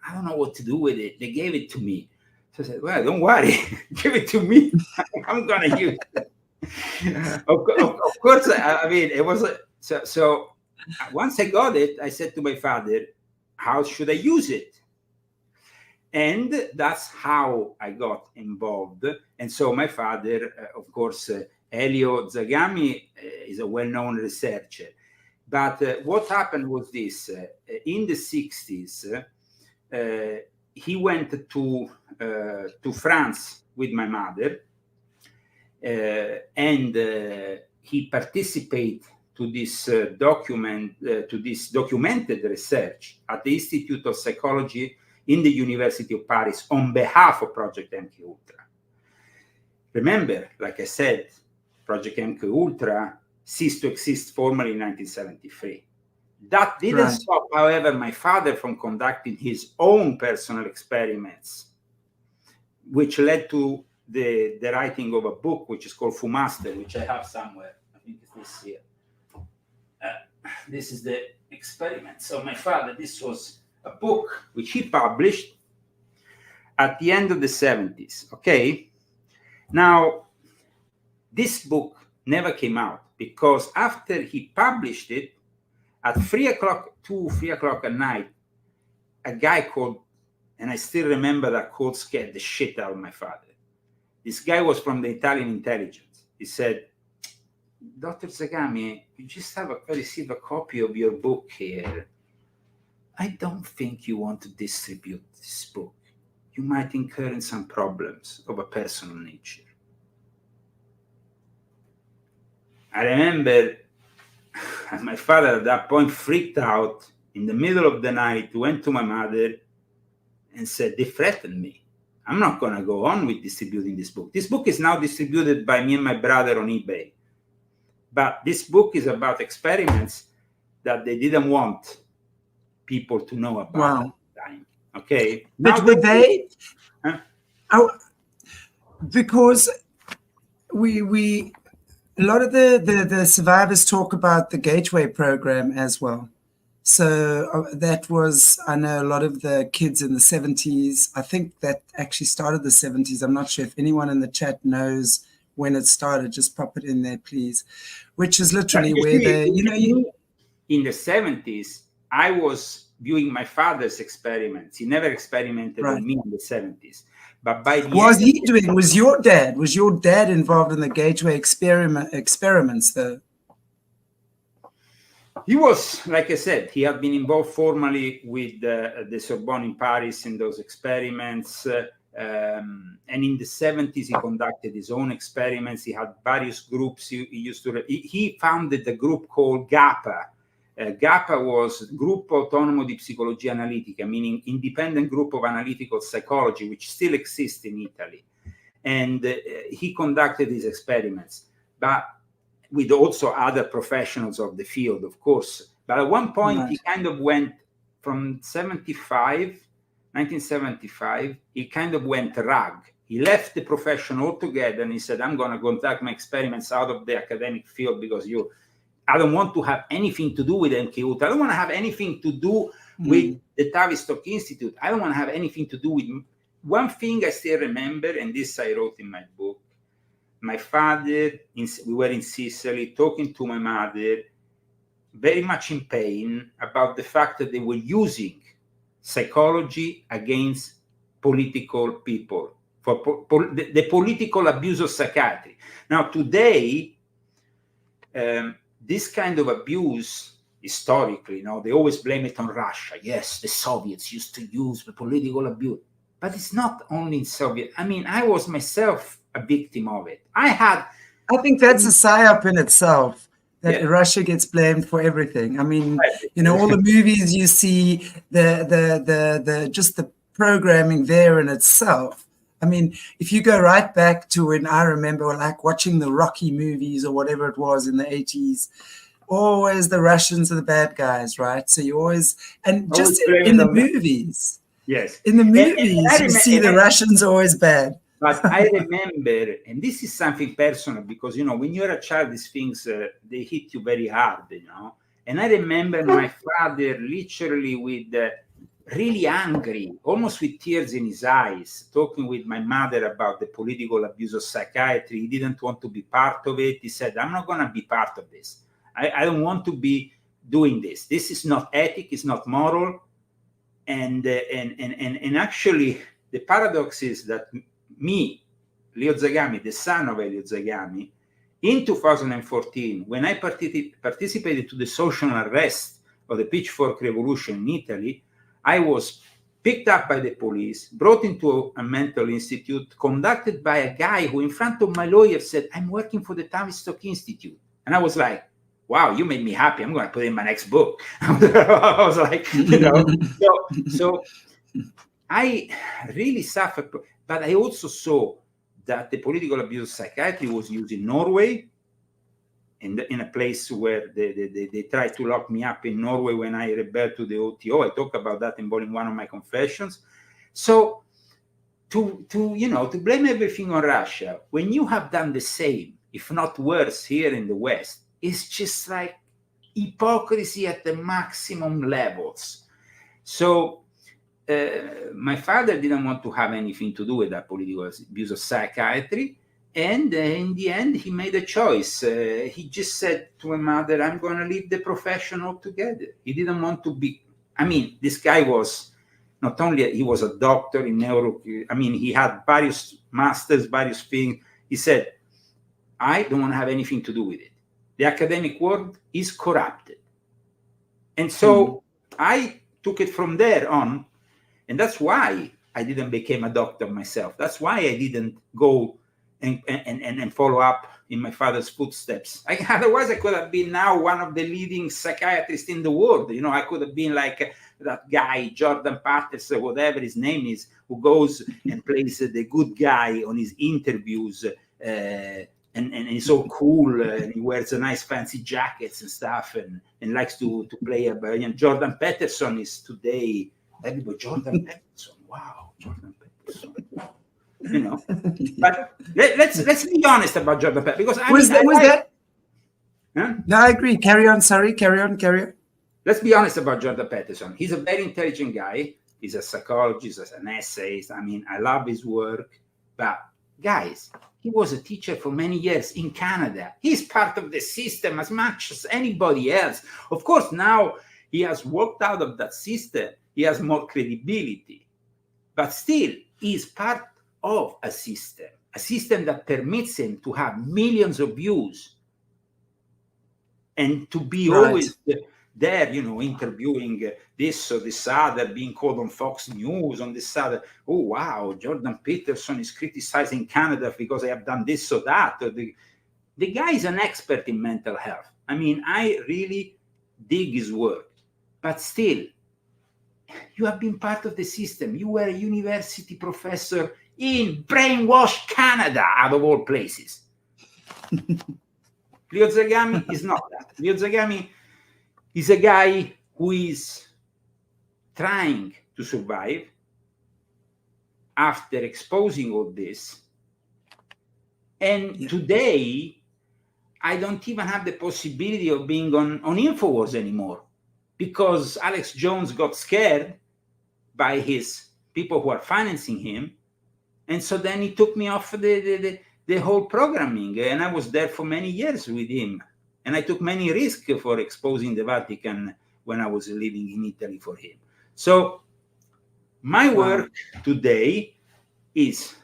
B: I don't know what to do with it. They gave it to me. So I said, well, don't worry. Give it to me. I'm going to use it. Of course, I mean, it was... So once I got it, I said to my father, how should I use it? And that's how I got involved. And so my father, of course, Elio Zagami is a well-known researcher. But what happened was this. In the 60s, he went to France with my mother, and he participated to this documented research at the Institute of Psychology in the University of Paris on behalf of Project MK Ultra. Remember, like I said, Project MK Ultra ceased to exist formally in 1973. That didn't stop, however, my father from conducting his own personal experiments, which led to the writing of a book which is called Fumaster, which I have somewhere. I think it's this here. This is the experiments of my father. This was a book which he published at the end of the 70s. Okay. Now, this book never came out because after he published it, at 3 o'clock at night, a guy called, and I still remember that code scared the shit out of my father. This guy was from the Italian intelligence. He said, Dr. Zagami, you just have received a copy of your book here. I don't think you want to distribute this book. You might incur in some problems of a personal nature. I remember my father at that point freaked out in the middle of the night, went to my mother and said, they threatened me. I'm not going to go on with distributing this book. This book is now distributed by me and my brother on eBay. But this book is about experiments that they didn't want people to know about at the time. Okay.
A: But were they? Because we a lot of the survivors talk about the Gateway program as well. So that was, I know a lot of the kids in the 70s. I think that actually started the 70s. I'm not sure if anyone in the chat knows when it started. Just pop it in there, please. Which is literally where
B: in the 70s, I was viewing my father's experiments. He never experimented on me in the 70s. But by the
A: was your dad involved in the Gateway experiments though?
B: He was, like I said, he had been involved formally with the Sorbonne in Paris in those experiments. And in the 70s, he conducted his own experiments. He had various groups. He founded a group called GAPA. GAPA was Gruppo Autonomo di Psicologia Analitica, meaning Independent Group of Analytical Psychology, which still exists in Italy. And he conducted these experiments, but with also other professionals of the field, of course. But at one point, he kind of went from 1975, he kind of went rag. He left the profession altogether and he said, I'm going to conduct my experiments out of the academic field because I don't want to have anything to do with MK Ultra. I don't want to have anything to do with the Tavistock Institute. I don't want to have anything to do with... One thing I still remember, and this I wrote in my book, my father, we were in Sicily, talking to my mother, very much in pain about the fact that they were using psychology against political people, for the political abuse of psychiatry. Now, today, this kind of abuse, historically, they always blame it on Russia. Yes, the Soviets used to use the political abuse. But it's not only in Soviet. I mean, I was myself a victim of it. I
A: think that's a psyop in itself, that Russia gets blamed for everything. I mean, all the movies you see, the just the programming there in itself I mean, if you go right back to when I remember like watching the Rocky movies or whatever it was in the 80s, always the Russians are the bad guys, right? So you always, and
B: Always
A: just
B: blame
A: in
B: it
A: the
B: on them.
A: movies,
B: Yes.
A: in the
B: And
A: movies, you see the Russians always bad.
B: But I remember, and this is something personal, because, you know, when you're a child, these things, they hit you very hard, you know. And I remember my father literally with really angry, almost with tears in his eyes, talking with my mother about the political abuse of psychiatry. He didn't want to be part of it. He said, I'm not going to be part of this. I don't want to be doing this. This is not ethic. It's not moral. And actually, the paradox is that me, Leo Zagami, the son of Elio Zagami, in 2014, when I participated to the social unrest of the Pitchfork Revolution in Italy, I was picked up by the police, brought into a mental institute, conducted by a guy who, in front of my lawyer, said, I'm working for the Tavistock Institute. And I was like, wow, you made me happy. I'm going to put in my next book. I was like, you know, so I really suffered. But I also saw that the political abuse of psychiatry was used in Norway, in a place where they tried to lock me up in Norway when I rebelled to the OTO. I talk about that in volume 1 of my confessions. So to blame everything on Russia, when you have done the same, if not worse, here in the West, is just like hypocrisy at the maximum levels. So my father didn't want to have anything to do with that political abuse of psychiatry. And in the end, he made a choice. He just said to my mother, I'm going to leave the profession altogether. He didn't want to be, I mean, this guy was not only, he was a doctor in he had various masters, various things. He said, I don't want to have anything to do with it. The academic world is corrupted. And so I took it from there on. And that's why I didn't become a doctor myself. That's why I didn't go and follow up in my father's footsteps. Otherwise, I could have been now one of the leading psychiatrists in the world. You know, I could have been like that guy, Jordan Patterson, whatever his name is, who goes and plays the good guy on his interviews, and he's so cool, and he wears a nice fancy jackets and stuff, and likes to play. Jordan Peterson is today, everybody, Jordan Peterson, wow, Jordan Peterson. You know, but let's be honest about Jordan Peterson, because
A: No, I agree. Carry on. Sorry, carry on.
B: Let's be honest about Jordan Peterson. He's a very intelligent guy. He's a psychologist, an essayist. I mean, I love his work. But guys, he was a teacher for many years in Canada. He's part of the system as much as anybody else. Of course, now he has walked out of that system. He has more credibility. But still, he's part of a system that permits him to have millions of views and to be always there, you know, interviewing this or this other, being called on Fox News, on this other. Oh, wow, Jordan Peterson is criticizing Canada because I have done this or that. Or the guy is an expert in mental health. I mean, I really dig his work. But still, you have been part of the system. You were a university professor in brainwashed Canada, out of all places. Leo Zagami is not that. Leo Zagami is a guy who is trying to survive after exposing all this. And today, I don't even have the possibility of being on InfoWars anymore, because Alex Jones got scared by his people who are financing him. And so then he took me off the whole programming. And I was there for many years with him. And I took many risks for exposing the Vatican when I was living in Italy for him. So my work today is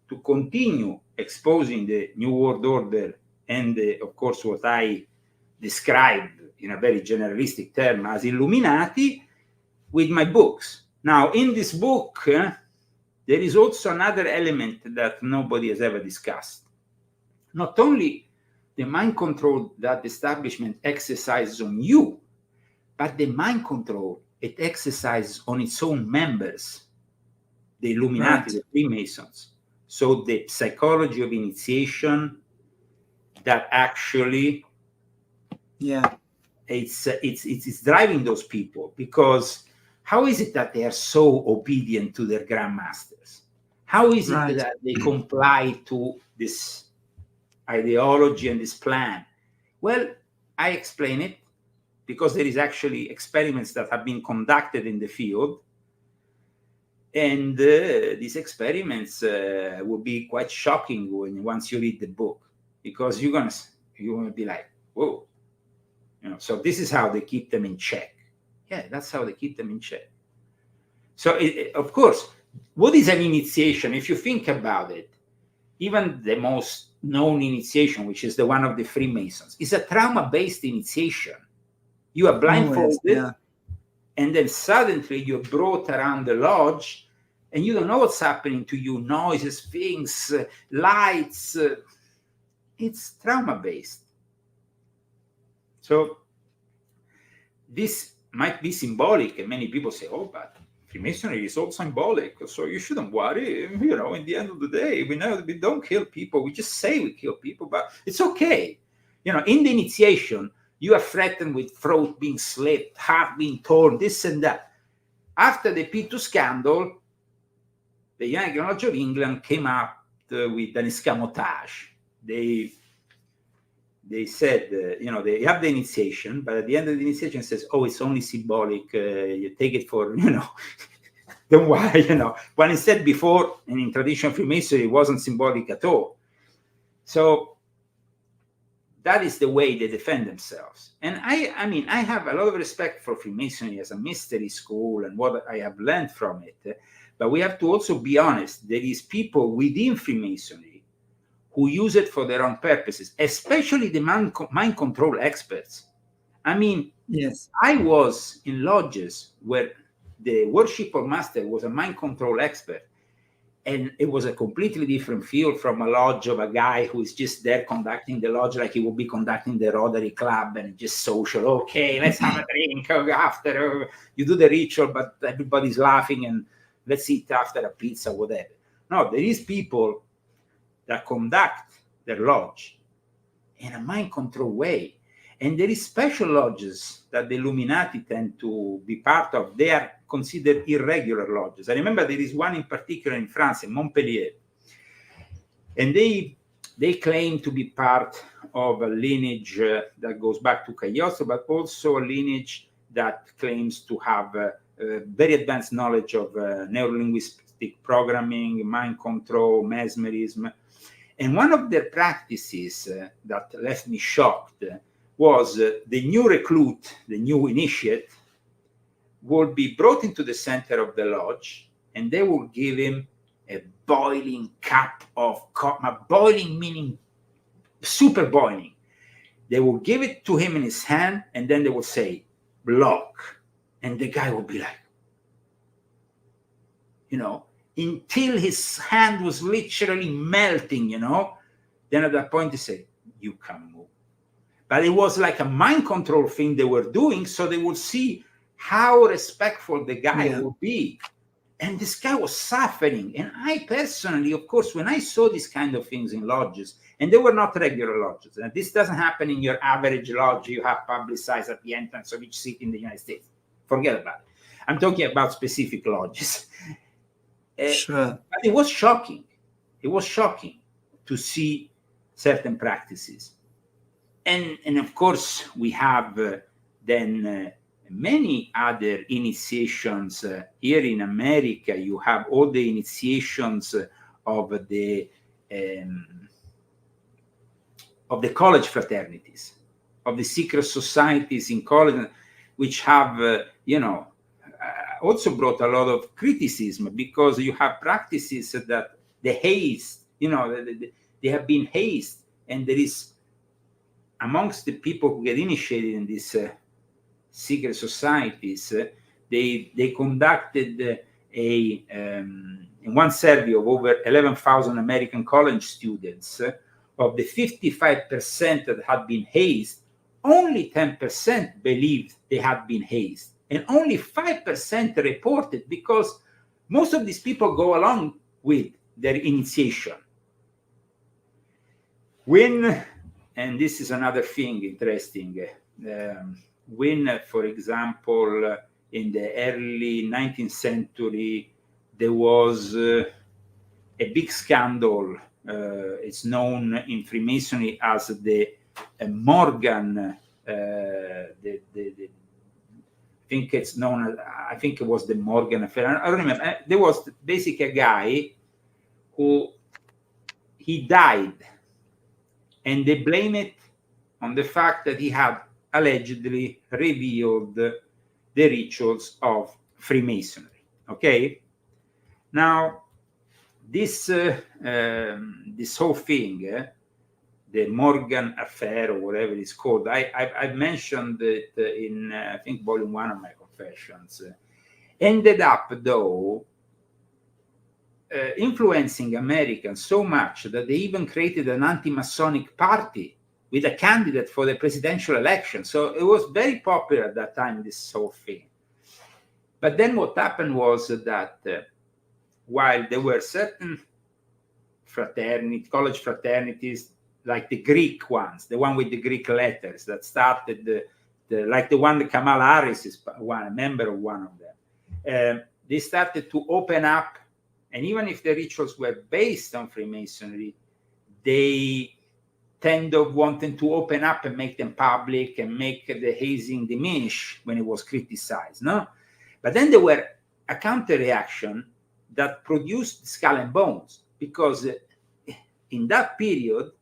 B: to continue exposing the New World Order and, of course, what I described in a very generalistic term as Illuminati with my books. Now, in this book, there is also another element that nobody has ever discussed. Not only the mind control that the establishment exercises on you, but the mind control it exercises on its own members, the Illuminati, the Freemasons. So the psychology of initiation that actually it's driving those people, because how is it that they are so obedient to their grandmasters? How is it that they comply to this ideology and this plan? Well, I explain it because there is actually experiments that have been conducted in the field, and these experiments will be quite shocking once you read the book, because you're gonna be like, whoa, so this is how they keep them in check. Yeah, that's how they keep them in check. So of course, what is an initiation? If you think about it, even the most known initiation, which is the one of the Freemasons, is a trauma-based initiation. You are blindfolded, and then suddenly you're brought around the lodge, and you don't know what's happening to you, noises, things, lights. It's trauma-based. So this might be symbolic, and many people say, oh, but Freemasonry is all symbolic, so you shouldn't worry. In the end of the day, we know we don't kill people. We just say we kill people, but it's okay. In the initiation, you are threatened with throat being slit, heart being torn, this and that. After the P2 scandal, the United Lodge of England came up with an escamotage. They said, they have the initiation, but at the end of the initiation, it says, oh, it's only symbolic. You take it for, don't worry, When instead before, and in traditional Freemasonry, it wasn't symbolic at all. So that is the way they defend themselves. And I have a lot of respect for Freemasonry as a mystery school and what I have learned from it. But we have to also be honest. There is people within Freemasonry who use it for their own purposes, especially the mind control experts.
A: Yes,
B: I was in lodges where the worshipper master was a mind control expert, and it was a completely different field from a lodge of a guy who is just there conducting the lodge like he would be conducting the Rotary Club and just social. Okay, let's have a drink after you do the ritual, but everybody's laughing and let's eat after a pizza, whatever. No, there is people that conduct their lodge in a mind control way. And there is special lodges that the Illuminati tend to be part of. They are considered irregular lodges. I remember there is one in particular in France, in Montpellier. And they claim to be part of a lineage that goes back to Cagliostro, but also a lineage that claims to have very advanced knowledge of neurolinguistic programming, mind control, mesmerism. And one of their practices that left me shocked was the new recruit, the new initiate, will be brought into the center of the lodge, and they will give him a boiling cup of coffee, boiling meaning super boiling. They will give it to him in his hand, and then they will say, block. And the guy will be like, until his hand was literally melting, Then at that point, they say, you can move. But it was like a mind control thing they were doing, so they would see how respectful the guy would be. And this guy was suffering. And I personally, of course, when I saw these kind of things in lodges, and they were not regular lodges, and this doesn't happen in your average lodge you have publicized at the entrance of each city in the United States. Forget about it. I'm talking about specific lodges.
A: Sure.
B: But it was shocking. It was shocking to see certain practices. And of course, we have then many other initiations. Here in America, you have all the initiations of the college fraternities, of the secret societies in college, which have, also brought a lot of criticism, because you have practices that the haste, they have been hazed, and there is, amongst the people who get initiated in these secret societies, they conducted in one survey of over 11,000 American college students. Of the 55% that had been hazed, only 10% believed they had been hazed, and only 5% reported, because most of these people go along with their initiation. When, and this is another thing interesting, when, for example, in the early 19th century, there was a big scandal. It's known in Freemasonry as the Morgan, I think it's known as, I think it was the Morgan affair. I don't remember. There was basically a guy who, he died, and they blame it on the fact that he had allegedly revealed the rituals of Freemasonry. Okay? Now, this whole thing, the Morgan affair, or whatever it's called, I mentioned it in, I think, volume 1 of my Confessions, ended up, though, influencing Americans so much that they even created an anti-Masonic party with a candidate for the presidential election. So it was very popular at that time, this whole thing. But then what happened was that while there were certain fraternities, college fraternities, like the Greek ones, the one with the Greek letters that started, like the one that Kamala Harris is a member of one of them, they started to open up. And even if the rituals were based on Freemasonry, they tend of wanting to open up and make them public and make the hazing diminish when it was criticized, no? But then there were a counter reaction that produced Skull and Bones, because in that period,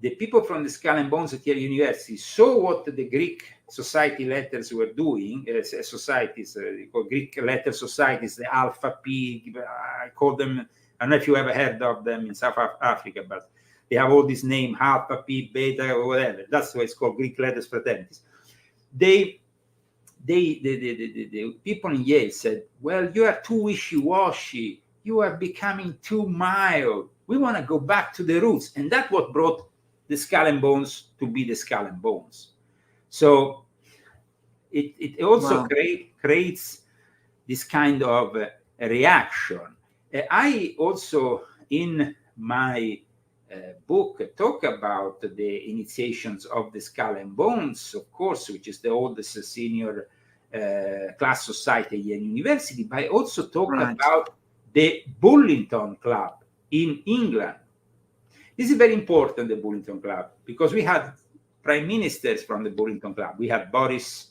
B: the people from the Skull and Bones at Yale University saw what the Greek society letters were doing, societies, called Greek letter societies, the Alpha P, I call them, I don't know if you ever heard of them in South Africa, but they have all this name, Alpha P, Beta, or whatever. That's why it's called Greek letters fraternities. The people in Yale said, well, you are too wishy-washy. You are becoming too mild. We want to go back to the roots. And that's what brought the Skull and Bones to be the Skull and Bones. So it also creates this kind of reaction. I also, in my book, talk about the initiations of the Skull and Bones, of course, which is the oldest senior class society at Yale University, but I also talk about the Bullington Club in England. This is very important, the Bullington Club, because we had prime ministers from the Bullington Club. We had Boris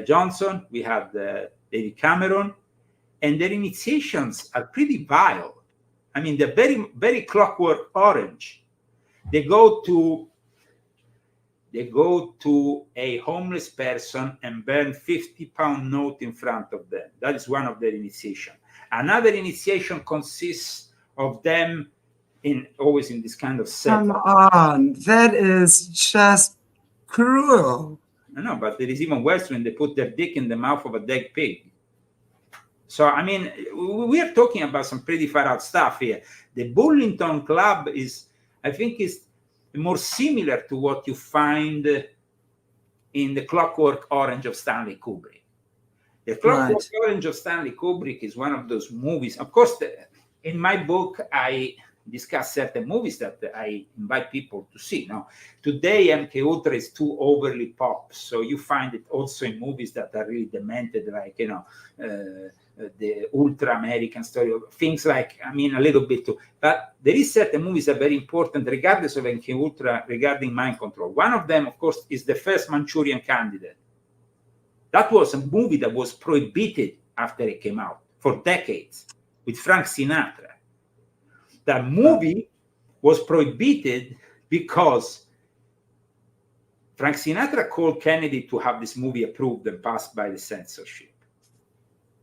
B: Johnson, we had David Cameron, and their initiations are pretty vile. I mean, they're very, very Clockwork Orange. They go to a homeless person and burn 50-pound note in front of them. That is one of their initiation. Another initiation consists of them always in this kind of setting.
A: Come on, that is just cruel.
B: I know, but it is even worse when they put their dick in the mouth of a dead pig. So, I mean, we are talking about some pretty far out stuff here. The Bullington Club is, I think, is more similar to what you find in the Clockwork Orange of Stanley Kubrick. The Clockwork Orange of Stanley Kubrick is one of those movies. Of course, in my book, I discuss certain movies that I invite people to see. Now, today, MK Ultra is too overly pop, so you find it also in movies that are really demented, like, you know, the Ultra American Story, things like, I mean, a little bit too. But there is certain movies that are very important, regardless of MK Ultra, regarding mind control. One of them, of course, is The First Manchurian Candidate. That was a movie that was prohibited after it came out for decades, with Frank Sinatra. That movie was prohibited because Frank Sinatra called Kennedy to have this movie approved and passed by the censorship.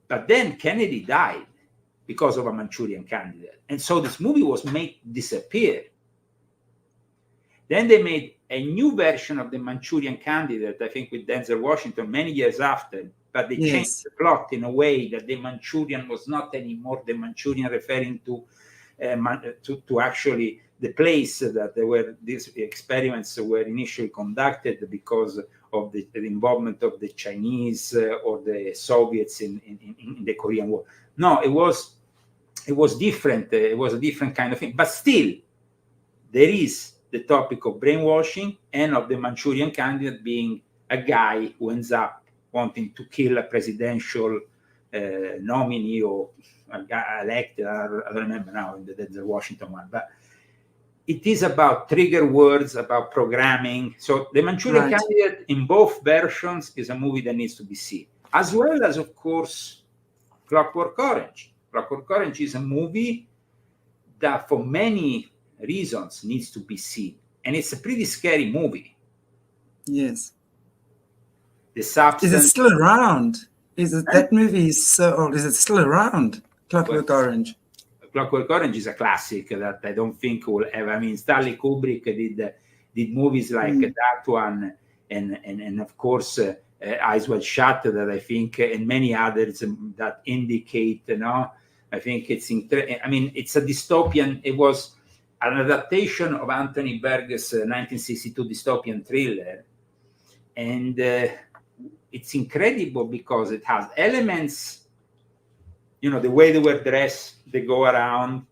B: But then Kennedy died because of a Manchurian Candidate. And so this movie was made disappear. Then they made a new version of the Manchurian Candidate, I think with Denzel Washington, many years after. But they changed the plot in a way that the Manchurian was not anymore the Manchurian referring to actually the place that there were these experiments were initially conducted because of the involvement of the Chinese or the Soviets in the Korean War. No, it was it was different. It was a different kind of thing. But still, there is the topic of brainwashing and of the Manchurian candidate being a guy who ends up wanting to kill a presidential nominee or a guy elected. I don't remember now, the Washington one. But it is about trigger words, about programming. So the Manchurian Candidate in both versions is a movie that needs to be seen, as well as, of course, Clockwork Orange. Clockwork Orange is a movie that for many reasons needs to be seen. And it's a pretty scary movie.
A: Yes.
B: The substance.
A: Is it still around? That movie is so old. Is it still around? Clockwork Orange.
B: Clockwork Orange is a classic that I don't think will ever. I mean, Stanley Kubrick did movies like that one, and of course Eyes Wide Shut, that I think, and many others that indicate. I think it's. I mean, it's a dystopian. It was an adaptation of Anthony Berger's 1962 dystopian thriller, and it's incredible because it has elements. The way they were dressed, they go around,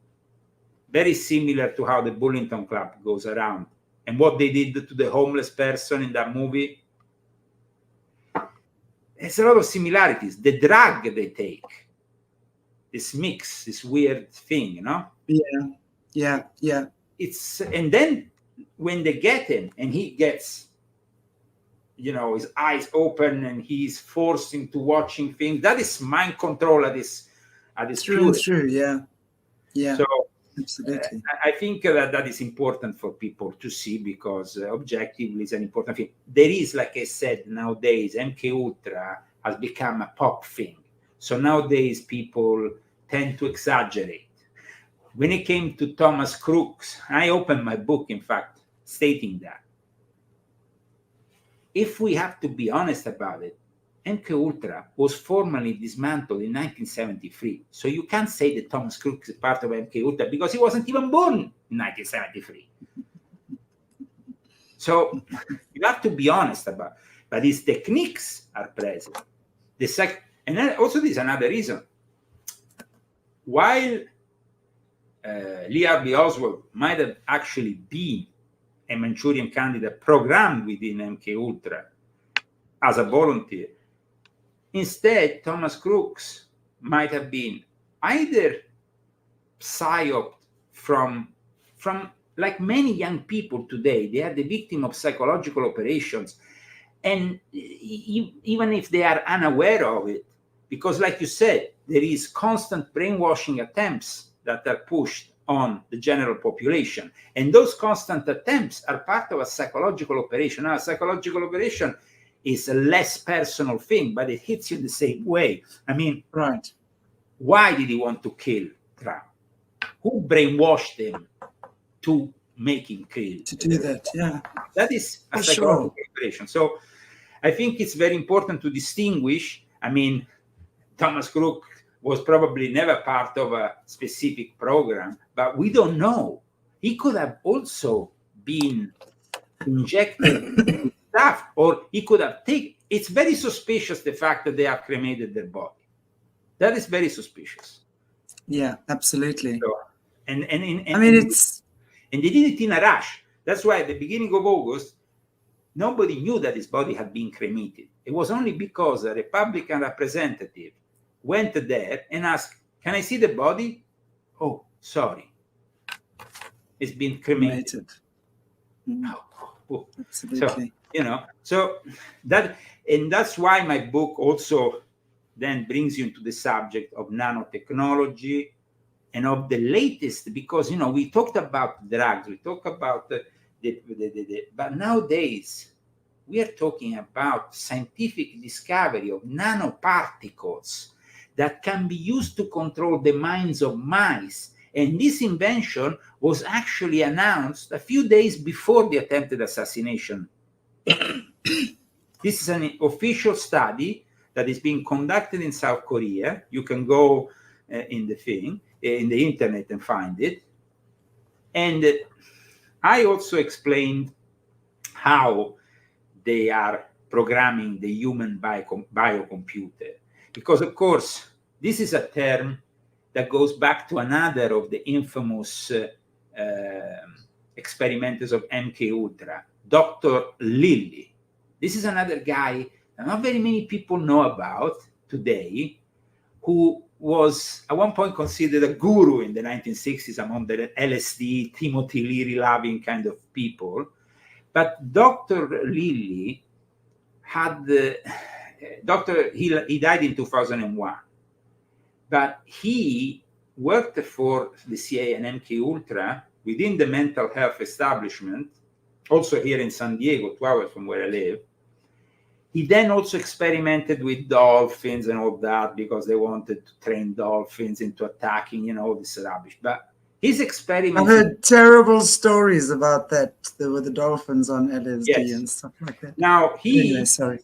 B: very similar to how the Bullington Club goes around. And what they did to the homeless person in that movie, there's a lot of similarities. The drug they take, this mix, this weird thing,
A: Yeah.
B: And then when they get him and he gets, his eyes open and he's forced into watching things, that is mind control at its
A: true. Yeah.
B: So
A: absolutely.
B: I think that is important for people to see, because objectively it's an important thing. There is, like I said, nowadays MK Ultra has become a pop thing. So nowadays people tend to exaggerate. When it came to Thomas Crooks, I opened my book, in fact, stating that if we have to be honest about it, MK Ultra was formally dismantled in 1973. So you can't say that Thomas Crooks is part of MK Ultra because he wasn't even born in 1973. So you have to be honest about it. But his techniques are present. And then also there's another reason. While Lee Harvey Oswald might have actually been a Manchurian Candidate programmed within MK Ultra as a volunteer, instead, Thomas Crooks might have been either psyoped from like many young people today. They are the victim of psychological operations, and even if they are unaware of it, because, like you said, there is constant brainwashing attempts that are pushed on the general population, and those constant attempts are part of a psychological operation. Now, a psychological operation is a less personal thing, but it hits you in the same way. I mean, why did he want to kill Trump? Who brainwashed him to make him kill?
A: To do that, yeah.
B: That is a psychological operation. So I think it's very important to distinguish. I mean, Thomas Crook was probably never part of a specific program, but we don't know. He could have also been injected stuff, or he could have taken. It's very suspicious, the fact that they have cremated their body. That is very suspicious.
A: Yeah, absolutely.
B: So, and they did it in a rush. That's why at the beginning of August, nobody knew that his body had been cremated. It was only because a Republican representative went there and asked, "Can I see the body?" "Oh, sorry, it's been cremated."
A: Absolutely.
B: So that's why my book also then brings you into the subject of nanotechnology and of the latest, because we talked about drugs, we talked about but nowadays we are talking about scientific discovery of nanoparticles that can be used to control the minds of mice. And this invention was actually announced a few days before the attempted assassination. This is an official study that is being conducted in South Korea. You can go in the internet and find it. And I also explained how they are programming the human biocomputer. Because, of course, this is a term that goes back to another of the infamous experimenters of MK Ultra, Dr. Lilly. This is another guy that not very many people know about today, who was at one point considered a guru in the 1960s among the LSD, Timothy Leary loving kind of people. But Dr. Lilly had he died in 2001, but he worked for the CIA and MK Ultra within the mental health establishment, also here in San Diego, 2 hours from where I live. He then also experimented with dolphins and all that because they wanted to train dolphins into attacking, all this rubbish. But his experiments...
A: I've heard terrible stories about that. There were the dolphins on LSD and stuff like that.
B: Now, he
A: said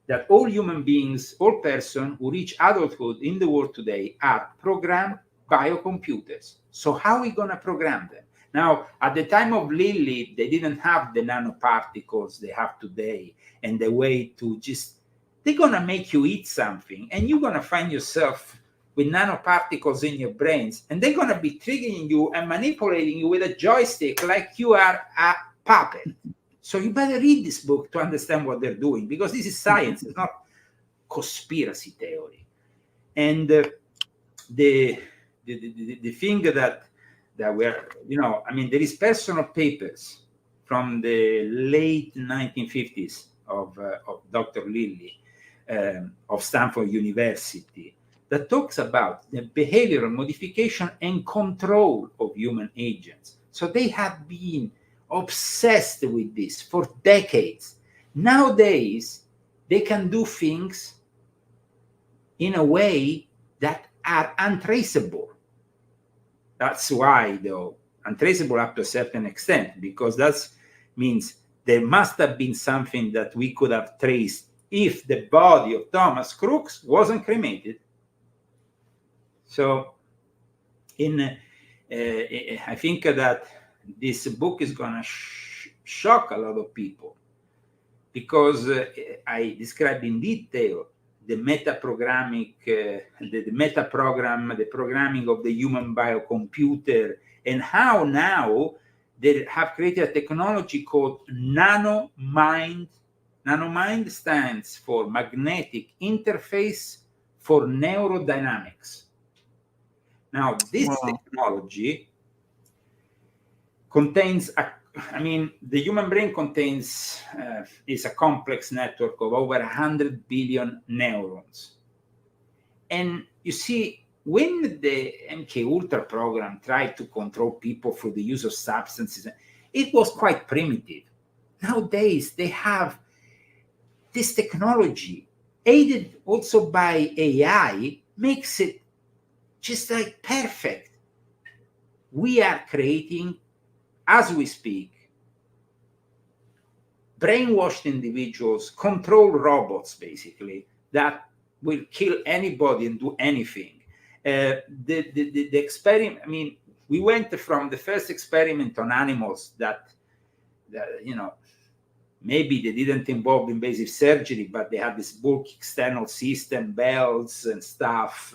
B: that all human beings, all persons who reach adulthood in the world today are programmed biocomputers. So how are we going to program them? Now, at the time of Lilly, they didn't have the nanoparticles they have today and the way to they're going to make you eat something and you're going to find yourself with nanoparticles in your brains, and they're going to be triggering you and manipulating you with a joystick like you are a puppet. So you better read this book to understand what they're doing, because this is science, it's not conspiracy theory. And the thing that we're, there is personal papers from the late 1950s of Dr. Lilly of Stanford University that talks about the behavioral modification and control of human agents. So they have been obsessed with this for decades. Nowadays, they can do things in a way that are untraceable. That's why, though, untraceable up to a certain extent, because that means there must have been something that we could have traced if the body of Thomas Crooks wasn't cremated. So, I think that this book is going to shock a lot of people, because I describe in detail the metaprogramming, the programming of the human biocomputer, and how now they have created a technology called nanomind. Nanomind stands for Magnetic Interface for Neurodynamics. Now, this technology contains the human brain contains is a complex network of over 100 billion neurons. And you see, when the MK Ultra program tried to control people through the use of substances, it was quite primitive. Nowadays, they have this technology, aided also by AI, makes it just like perfect. We are creating, as we speak, brainwashed individuals, control robots, basically, that will kill anybody and do anything. The experiment, we went from the first experiment on animals that maybe they didn't involve invasive surgery, but they had this bulky external system, bells and stuff,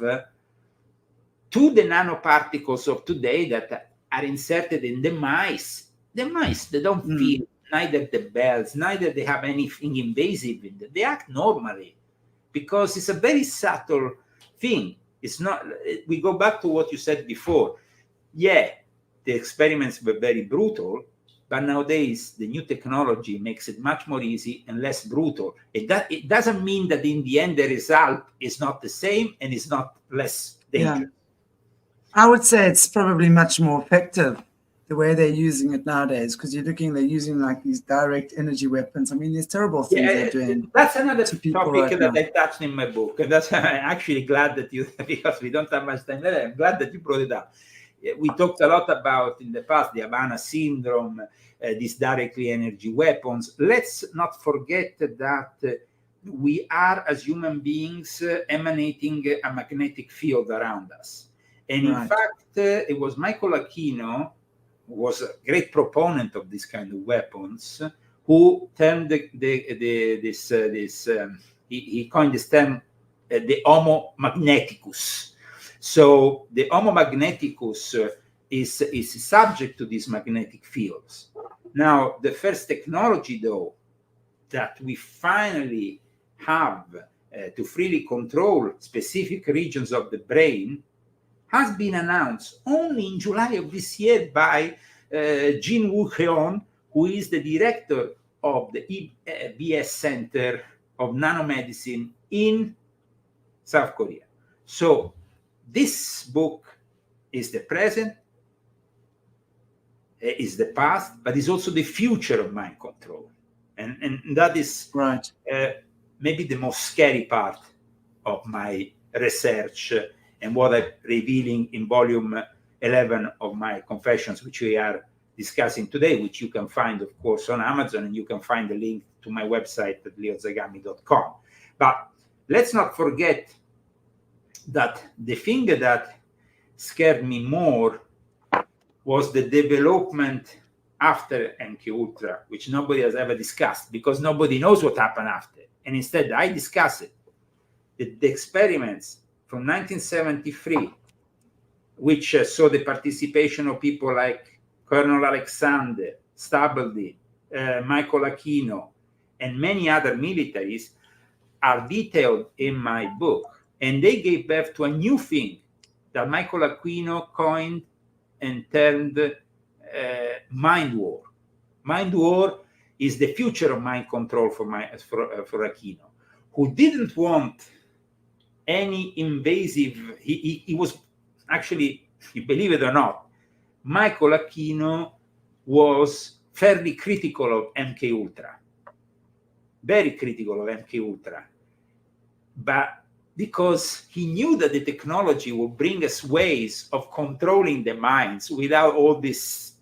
B: to the nanoparticles of today that are inserted in the mice. The mice, they don't feel neither the bells, neither they have anything invasive in them. They act normally, because it's a very subtle thing. It's not, we go back to what you said before. Yeah, the experiments were very brutal, but nowadays the new technology makes it much more easy and less brutal. It doesn't mean that in the end the result is not the same and is not less dangerous.
A: Yeah. I would say it's probably much more effective the way they're using it nowadays, because they're using like these direct energy weapons. There's terrible things they're doing.
B: That's another topic
A: right
B: that I touched in my book, and that's I'm actually glad that you, because we don't have much time left, I'm glad that you brought it up. We talked a lot about in the past the Havana syndrome, these directly energy weapons. Let's not forget that we are, as human beings, emanating a magnetic field around us. And in fact, it was Michael Aquino, who was a great proponent of this kind of weapons, who termed he coined this term the Homo magneticus, So the Homo magneticus is subject to these magnetic fields. Now, the first technology, though, that we finally have to freely control specific regions of the brain has been announced only in July of this year by Jin Woo Heon, who is the director of the EBS Center of Nanomedicine in South Korea. So this book is the present, is the past, but is also the future of mind control. And that is
A: right.
B: Maybe the most scary part of my research and what I'm revealing in volume 11 of my Confessions, which we are discussing today, which you can find, of course, on Amazon, and you can find the link to my website at leozagami.com. But let's not forget that the thing that scared me more was the development after MK Ultra, which nobody has ever discussed because nobody knows what happened after. And instead, I discuss it. The experiments from 1973, which saw the participation of people like Colonel Alexander, Stubblety, Michael Aquino, and many other militaries, are detailed in my book. And they gave birth to a new thing that Michael Aquino coined and termed mind war. Mind war is the future of mind control for Aquino, who didn't want any invasive. He was actually, believe it or not, Michael Aquino was fairly critical of MK Ultra, very critical of MK Ultra, but because he knew that the technology would bring us ways of controlling the minds without all this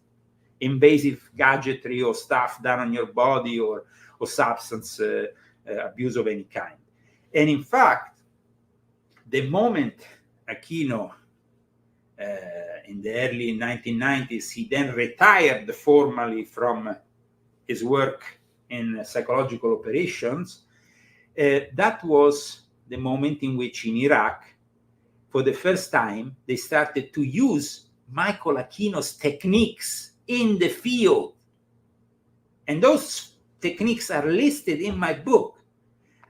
B: invasive gadgetry or stuff done on your body or substance abuse of any kind. And in fact, the moment Aquino, in the early 1990s, he then retired formally from his work in psychological operations, that was the moment in which in Iraq, for the first time, they started to use Michael Aquino's techniques in the field. And those techniques are listed in my book.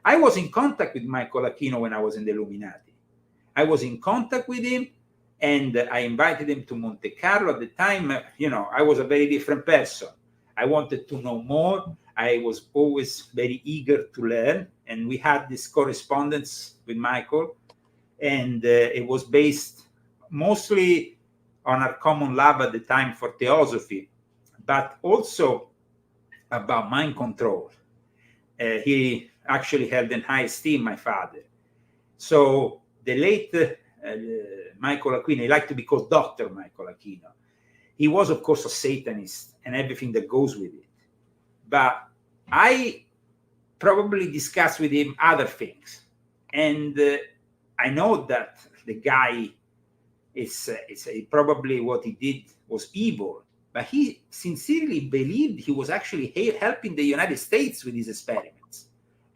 B: I was in contact with Michael Aquino when I was in the Illuminati. I was in contact with him, and I invited him to Monte Carlo. At the time, I was a very different person. I wanted to know more. I was always very eager to learn, and we had this correspondence with Michael, and it was based mostly on our common love at the time for theosophy, but also about mind control. He actually held in high esteem my father. So the late Michael Aquino, he liked to be called Dr. Michael Aquino. He was, of course, a Satanist and everything that goes with it. But I probably discussed with him other things. And I know that the guy is probably what he did was evil, but he sincerely believed he was actually helping the United States with his experiments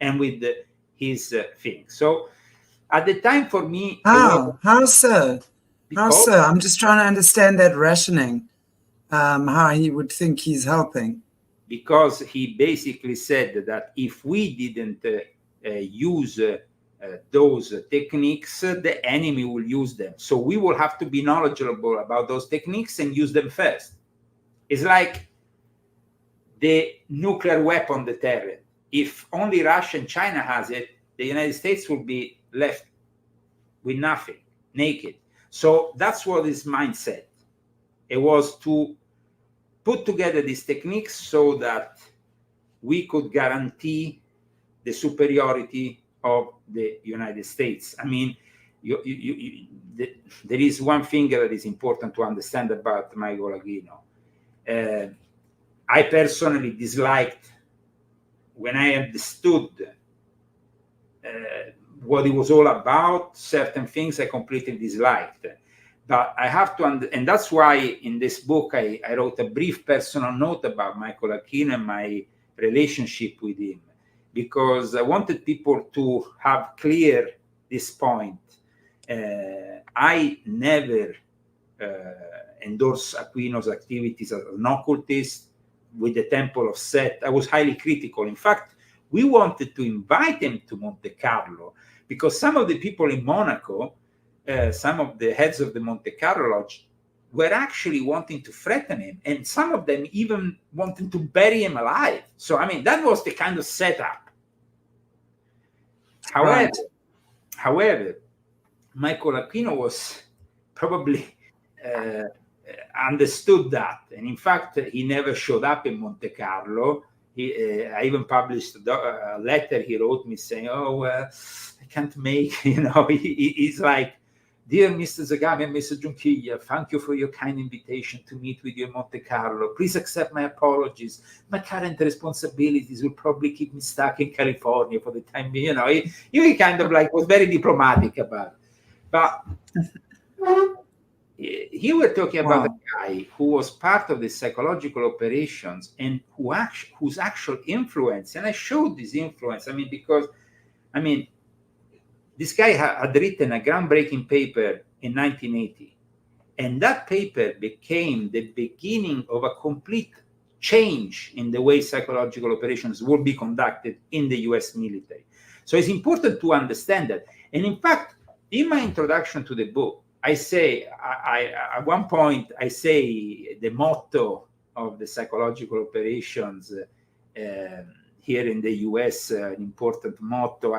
B: and with his things. So at the time, for me,
A: how so? How so? I'm just trying to understand that rationing. How he would think he's helping.
B: Because he basically said that if we didn't use those techniques, the enemy will use them. So we will have to be knowledgeable about those techniques and use them first. It's like the nuclear weapon deterrent. If only Russia and China has it, the United States will be left with nothing, naked. So that's what his mindset. It was to put together these techniques so that we could guarantee the superiority of the United States. I mean, there is one thing that is important to understand about Michael Aquino. I personally disliked, when I understood what it was all about, certain things I completely disliked. But I have to, and that's why in this book I wrote a brief personal note about Michael Aquino and my relationship with him, because I wanted people to have clear this point. I never endorse Aquino's activities as an occultist with the Temple of Set. I was highly critical. In fact, we wanted to invite him to Monte Carlo because some of the people in Monaco, some of the heads of the Monte Carlo Lodge, were actually wanting to threaten him, and some of them even wanting to bury him alive. So, I mean, that was the kind of setup. However, Michael Aquino was probably understood that, and in fact, he never showed up in Monte Carlo. I even published a letter he wrote me saying, "Oh, I can't make." He's like, "Dear Mr. Zagami and Mr. Junquilla, thank you for your kind invitation to meet with you in Monte Carlo. Please accept my apologies. My current responsibilities will probably keep me stuck in California for the time being." He kind of like was very diplomatic about it. But here we're talking about a guy who was part of the psychological operations and whose actual influence, and I showed this influence, because this guy had written a groundbreaking paper in 1980, and that paper became the beginning of a complete change in the way psychological operations will be conducted in the US military. So it's important to understand that. And in fact, in my introduction to the book, I say, at one point, I say the motto of the psychological operations here in the US, an important motto.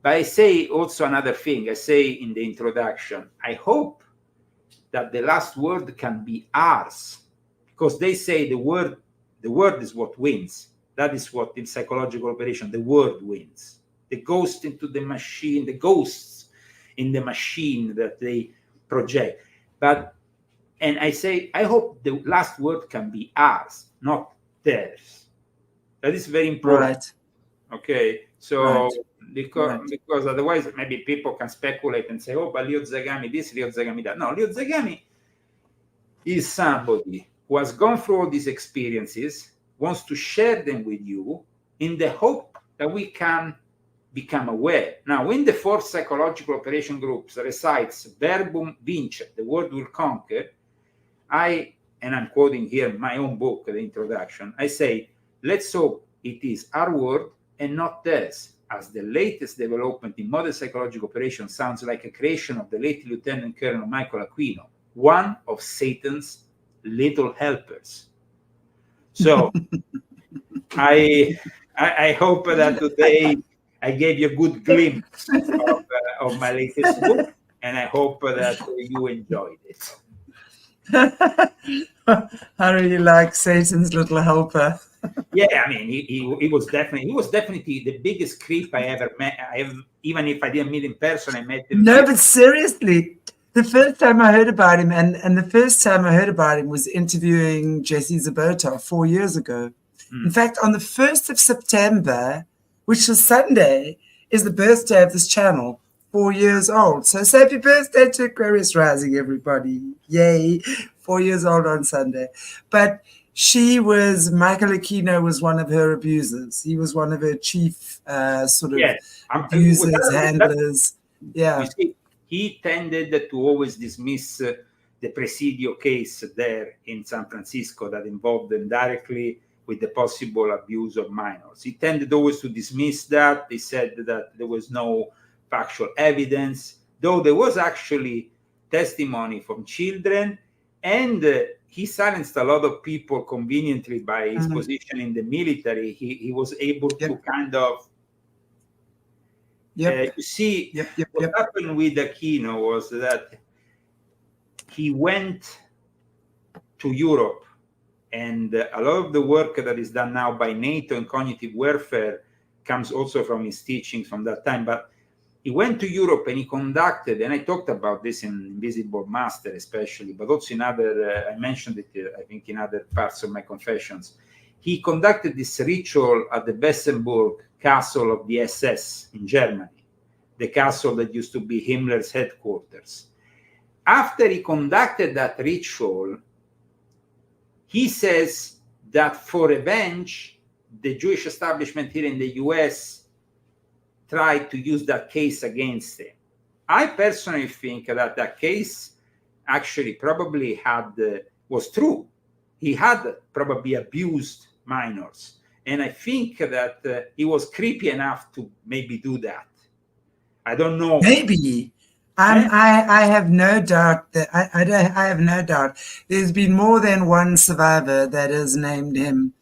B: But I say also another thing. I say in the introduction, I hope that the last word can be ours, because they say the word is what wins. That is what in psychological operation, the word wins. The ghost into the machine, the ghosts in the machine that they project. And I say, I hope the last word can be ours, not theirs. That is very important.
A: Right.
B: Okay. So because otherwise maybe people can speculate and say, "Oh, but Leo Zagami this, Leo Zagami that." No, Leo Zagami is somebody who has gone through all these experiences, wants to share them with you in the hope that we can become aware. Now, in the 4 psychological operation groups recites verbum vincere, the word will conquer, and I'm quoting here my own book, the introduction, I say, let's hope it is our word and not theirs, as the latest development in modern psychological operation sounds like a creation of the late Lieutenant Colonel Michael Aquino, one of Satan's little helpers. So I hope that today I gave you a good glimpse of my latest book, and I hope that you enjoyed it.
A: I really like Satan's little helper.
B: Yeah, he was definitely the biggest creep I ever met. Even if I didn't meet in person, I met him.
A: No, but seriously, the first time I heard about him, and the first time I heard about him was interviewing Jesse Zabota 4 years ago. In fact, on the 1st of September, which is Sunday, is the birthday of this channel, 4 years old. So happy birthday to Aquarius Rising, everybody. Yay, 4 years old on Sunday. But Michael Aquino was one of her abusers. He was one of her chief abusers, handlers. Yeah.
B: You see, he tended to always dismiss the Presidio case there in San Francisco that involved them directly with the possible abuse of minors. He tended always to dismiss that. He said that there was no factual evidence, though there was actually testimony from children, and he silenced a lot of people conveniently by his position in the military. He was able to kind of, you see, what happened with Aquino was that he went to Europe, and a lot of the work that is done now by NATO and cognitive warfare comes also from his teachings from that time. But he went to Europe and he conducted, and I talked about this in Invisible Master especially, but also in other, I mentioned it, I think, in other parts of my confessions. He conducted this ritual at the Bessenburg castle of the SS in Germany, the castle that used to be Himmler's headquarters. After he conducted that ritual, he says that for revenge, the Jewish establishment here in the US tried to use that case against him. I personally think that the case actually probably was true. He had probably abused minors. And I think that he was creepy enough to maybe do that. I don't know.
A: Maybe. I have no doubt that I have no doubt. There's been more than one survivor that has named him,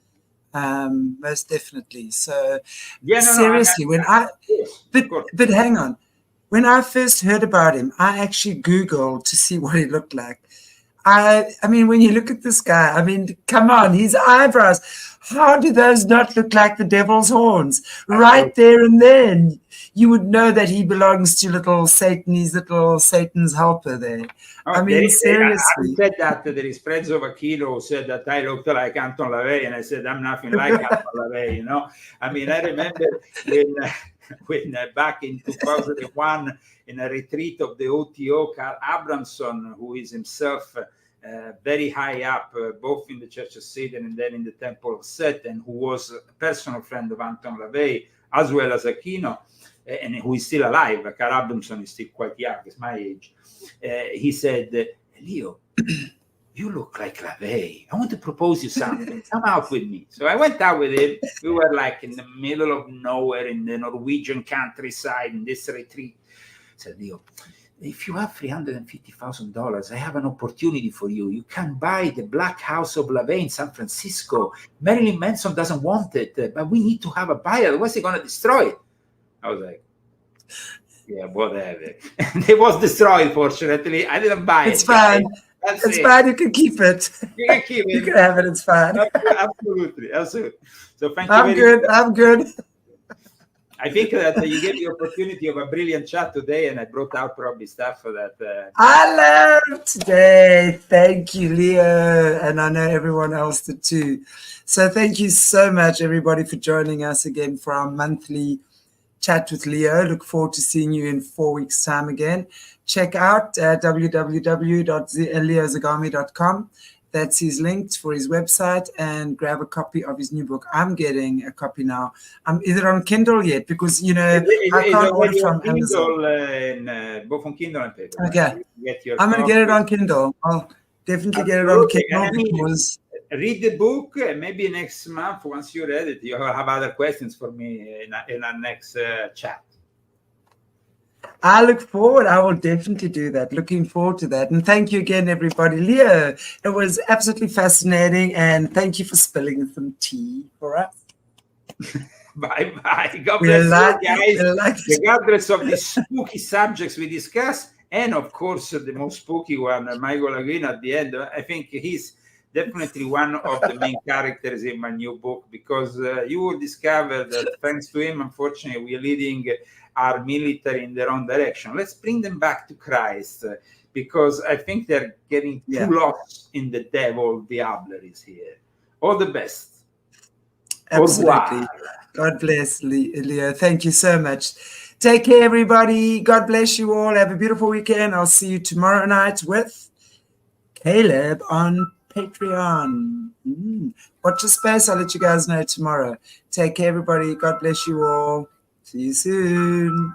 A: most definitely. So seriously, but hang on. When I first heard about him, I actually Googled to see what he looked like. I mean, when you look at this guy, I mean, come on, his eyebrows. How do those not look like the devil's horns? Right there and then, you would know that he belongs to little Satan. He's little Satan's helper there. I mean, seriously.
B: I said that there is friends of Aquino who said that I looked like Anton LaVey, and I said, I'm nothing like Anton LaVey, you know? I mean, I remember when back in 2001, in a retreat of the OTO, Carl Abramson, who is himself very high up, both in the Church of Satan and then in the Temple of Set, and who was a personal friend of Anton LaVey, as well as Aquino, and who is still alive. Carl Abramson is still quite young, he's my age. He said, Leo, you look like LaVey. I want to propose you something. Come out with me. So I went out with him. We were like in the middle of nowhere in the Norwegian countryside in this retreat. I said, Leo, if you have $350,000, I have an opportunity for you. You can buy the Black House of LaVey in San Francisco. Marilyn Manson doesn't want it, but we need to have a buyer. Otherwise, they're going to destroy it. I was like, yeah, whatever. It was destroyed, fortunately. I didn't buy it.
A: It's fine. It's fine. You can keep it.
B: You can keep it.
A: You can have it. It's fine.
B: Absolutely. So thank you.
A: I'm good.
B: I think that you gave the opportunity of a brilliant chat today, and I brought out probably stuff that
A: I learned today. Thank you, Leo, and I know everyone else did too. So thank you so much, everybody, for joining us again for our monthly chat with Leo. Look forward to seeing you in 4 weeks' time again. Check out www.leozagami.com. That's his link for his website, and grab a copy of his new book. I'm getting a copy now. Is it on Kindle yet? Because, you know, I can't order from Amazon.
B: Both on Kindle and paper.
A: Okay. I'm going to get it on Kindle. I'll definitely get it on Kindle because...
B: Read the book, and maybe next month, once you read it, you have other questions for me in our next chat.
A: I look forward. I will definitely do that. Looking forward to that. And thank you again, everybody. Leo, it was absolutely fascinating. And thank you for spilling some tea for us.
B: Bye-bye. God bless you guys. Regardless of the spooky subjects we discuss, and of course, the most spooky one, Michael Aquino at the end, I think he's definitely one of the main characters in my new book, because you will discover that thanks to him, unfortunately, we are leading our military in the wrong direction. Let's bring them back to Christ, because I think they're getting too lost in the devil diableries here. All the best.
A: Absolutely. God bless, Leo. Thank you so much. Take care, everybody. God bless you all. Have a beautiful weekend. I'll see you tomorrow night with Caleb on Patreon. Watch the space. I'll let you guys know tomorrow. Take care, everybody. God bless you all. See you soon.